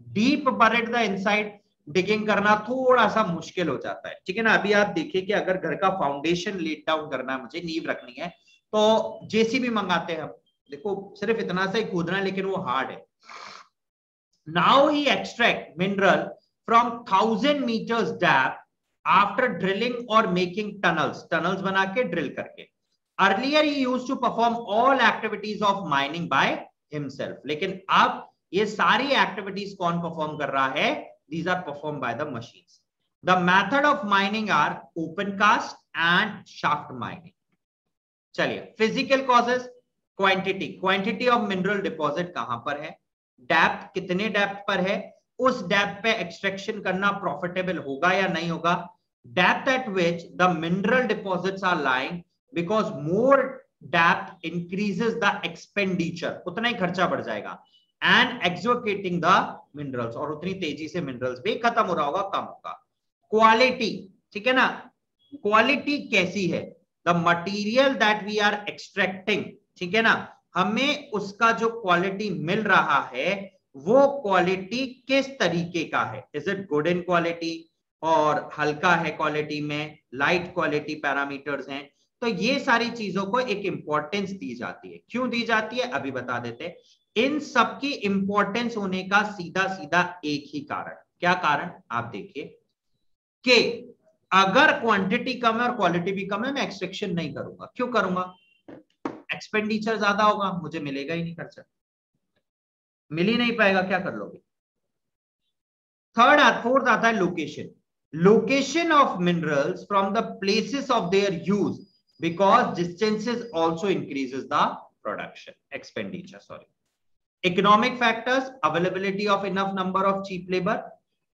deep buried the inside digging करना थोड़ा सा मुश्किल हो जाता है, ठीक है ना। अभी आप देखिए कि अगर घर का फाउंडेशन लेट डाउन करना है, मुझे नींव रखनी है, तो जेसीबी मंगाते हैं हम, देखो सिर्फ इतना सा ही खोदना है, लेकिन वो हार्ड है। Now he extract mineral from 1000 meters depth after drilling और मेकिंग टनल्स बना के, ड्रिल करके। Earlier he used to perform all activities of mining by himself, लेकिन अब ये सारी एक्टिविटीज कौन परफॉर्म कर रहा है? These are perform by the machines. The method of mining are open cast and shaft mining. चलिए, physical causes, quantity of mineral deposit कहां पर है, डेप्थ कितने डेप्थ पर है, उस डेप्थ पे एक्सट्रैक्शन करना प्रॉफिटेबल होगा या नहीं होगा, depth at which the mineral deposits are lying, because more depth increases the expenditure, उतना ही खर्चा बढ़ जाएगा, एंड एक्सोकेटिंग द मिनरल्स, और उतनी तेजी से मिनरल्स भी खत्म हो रहा होगा, कम होगा. क्वालिटी, ठीक है ना, क्वालिटी कैसी है, the material that we are extracting, ठीक है ना, हमें उसका जो क्वालिटी मिल रहा है वो क्वालिटी किस तरीके का है, is it good in quality, और हल्का है क्वालिटी में, लाइट क्वालिटी पैरामीटर्स हैं. तो ये सारी चीजों को एक इंपॉर्टेंस दी जाती है. क्यों दी जाती है अभी बता देते हैं. इन सबकी इंपॉर्टेंस होने का सीधा सीधा एक ही कारण, क्या कारण, आप देखिए कि अगर क्वांटिटी कम है और क्वालिटी भी कम है, मैं एक्सट्रैक्शन नहीं करूंगा. क्यों करूंगा? एक्सपेंडिचर ज्यादा होगा, मुझे मिलेगा ही नहीं, खर्चा मिल ही नहीं पाएगा, क्या कर लोगे. फोर्थ आता है location. Location of minerals from the places of their use, because distances also increases the production expenditure. Sorry. Economic factors, availability of enough number of cheap labour,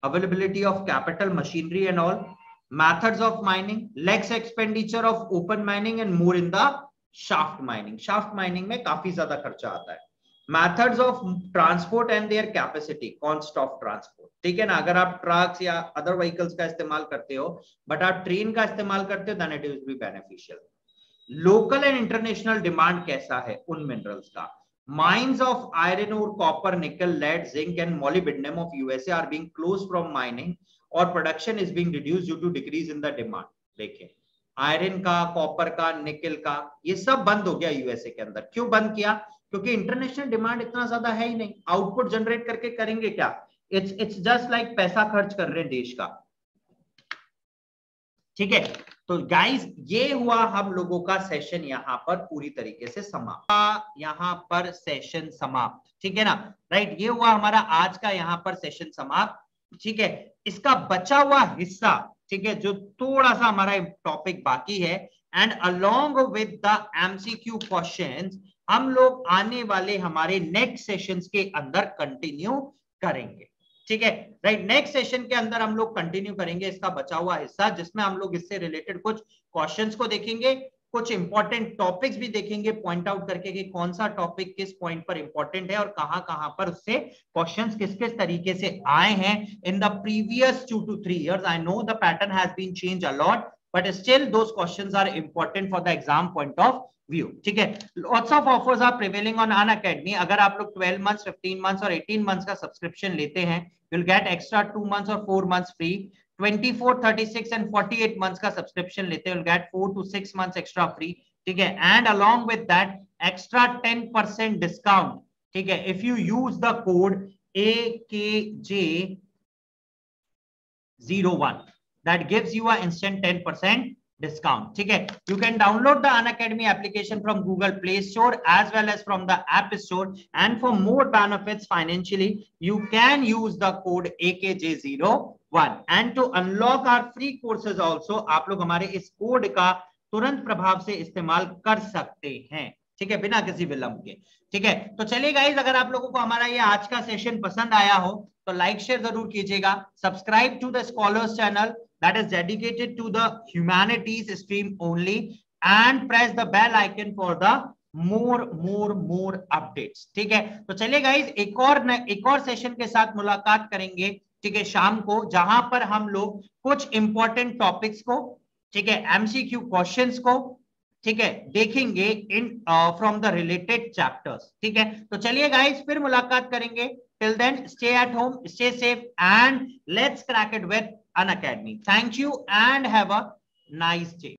availability of capital, machinery and all, methods of mining, less expenditure of open mining and more in the shaft mining. shaft mining में काफी ज्यादा खर्चा आता है. methods of transport and their capacity, cost of transport, ठीक है ना. अगर आप ट्रक्स या अदर व्हीकल्स का इस्तेमाल करते हो बट आप ट्रेन का इस्तेमाल करते हो, then it will be beneficial. Local and international demand कैसा है उन मिनरल्स का. Mines of iron ore, copper, nickel, lead, zinc and molybdenum of USA are being closed from mining or production is being reduced due to decrease in the demand. देखिए, iron का, copper का, निकल का, ये सब बंद हो गया यूएसए के अंदर. क्यों बंद किया? क्योंकि इंटरनेशनल डिमांड इतना ज्यादा है ही नहीं. आउटपुट जनरेट करके करेंगे क्या? इट्स जस्ट लाइक पैसा खर्च कर रहे हैं देश का. ठीक है, तो गाइस ये हुआ हम लोगों का सेशन यहां पर पूरी तरीके से समाप्त. यहां पर सेशन समाप्त, ठीक है ना, राइट. ये हुआ हमारा आज का यहां पर सेशन समाप्त. ठीक है, इसका बचा हुआ हिस्सा, ठीक है, जो थोड़ा सा हमारा टॉपिक बाकी है, and along with the MCQ questions हम लोग आने वाले हमारे नेक्स्ट सेशंस के अंदर कंटिन्यू करेंगे. ठीक है, राइट. नेक्स्ट सेशन के अंदर हम लोग कंटिन्यू करेंगे इसका बचा हुआ हिस्सा, जिसमें हम लोग इससे रिलेटेड कुछ क्वेश्चंस को देखेंगे, कुछ इंपॉर्टेंट टॉपिक्स भी देखेंगे, पॉइंट आउट करके कि कौन सा टॉपिक किस पॉइंट पर इंपॉर्टेंट है और कहां कहां पर उससे क्वेश्चंस किस किस तरीके से आए हैं इन the previous 2 to 3 years. I know the pattern has been changed a lot, but still those questions are important for the exam point of view. ठीक है, lots of offers are prevailing on Unacademy. अगर आप लोग 12 months, 15 months और 18 months का subscription लेते हैं, you'll get extra 2 months और 4 months free. 24, 36 and 48 months का सब्सक्रिप्शन लेते हैं, you'll get 4 to 6 months extra free. ठीक है, and along with that extra 10% discount. ठीक है, if you use the code AKJ01, that gives you an instant 10% discount. ठीक है, you can download the Unacademy application from Google Play Store as well as from the App Store, and for more benefits financially you can use the code AKJ01, and to unlock our free courses also आप लोग हमारे इस code का तुरंत प्रभाव से इस्तेमाल कर सकते हैं. ठीक है, बिना किसी विलंब के. ठीक है, तो चलिए गाइस, अगर आप लोगों को हमारा ये आज का सेशन पसंद आया हो तो लाइक शेयर जरूर कीजिएगा. Subscribe to the scholars channel that is dedicated to the humanities stream only, and press the bell icon for the more updates. ठीक है, तो चलिए गाइस, एक और सेशन के साथ मुलाकात करेंगे, ठीक है, शाम को, जहां पर हम लोग कुछ इंपॉर्टेंट टॉपिक्स को, ठीक है, एमसीक्यू क्वेश्चंस को, ठीक है, देखेंगे in from the related chapters. ठीक है, तो चलिए गाइस, फिर मुलाकात करेंगे. Till then, stay at home, stay safe, and let's crack it with Unacademy. Thank you and have a nice day.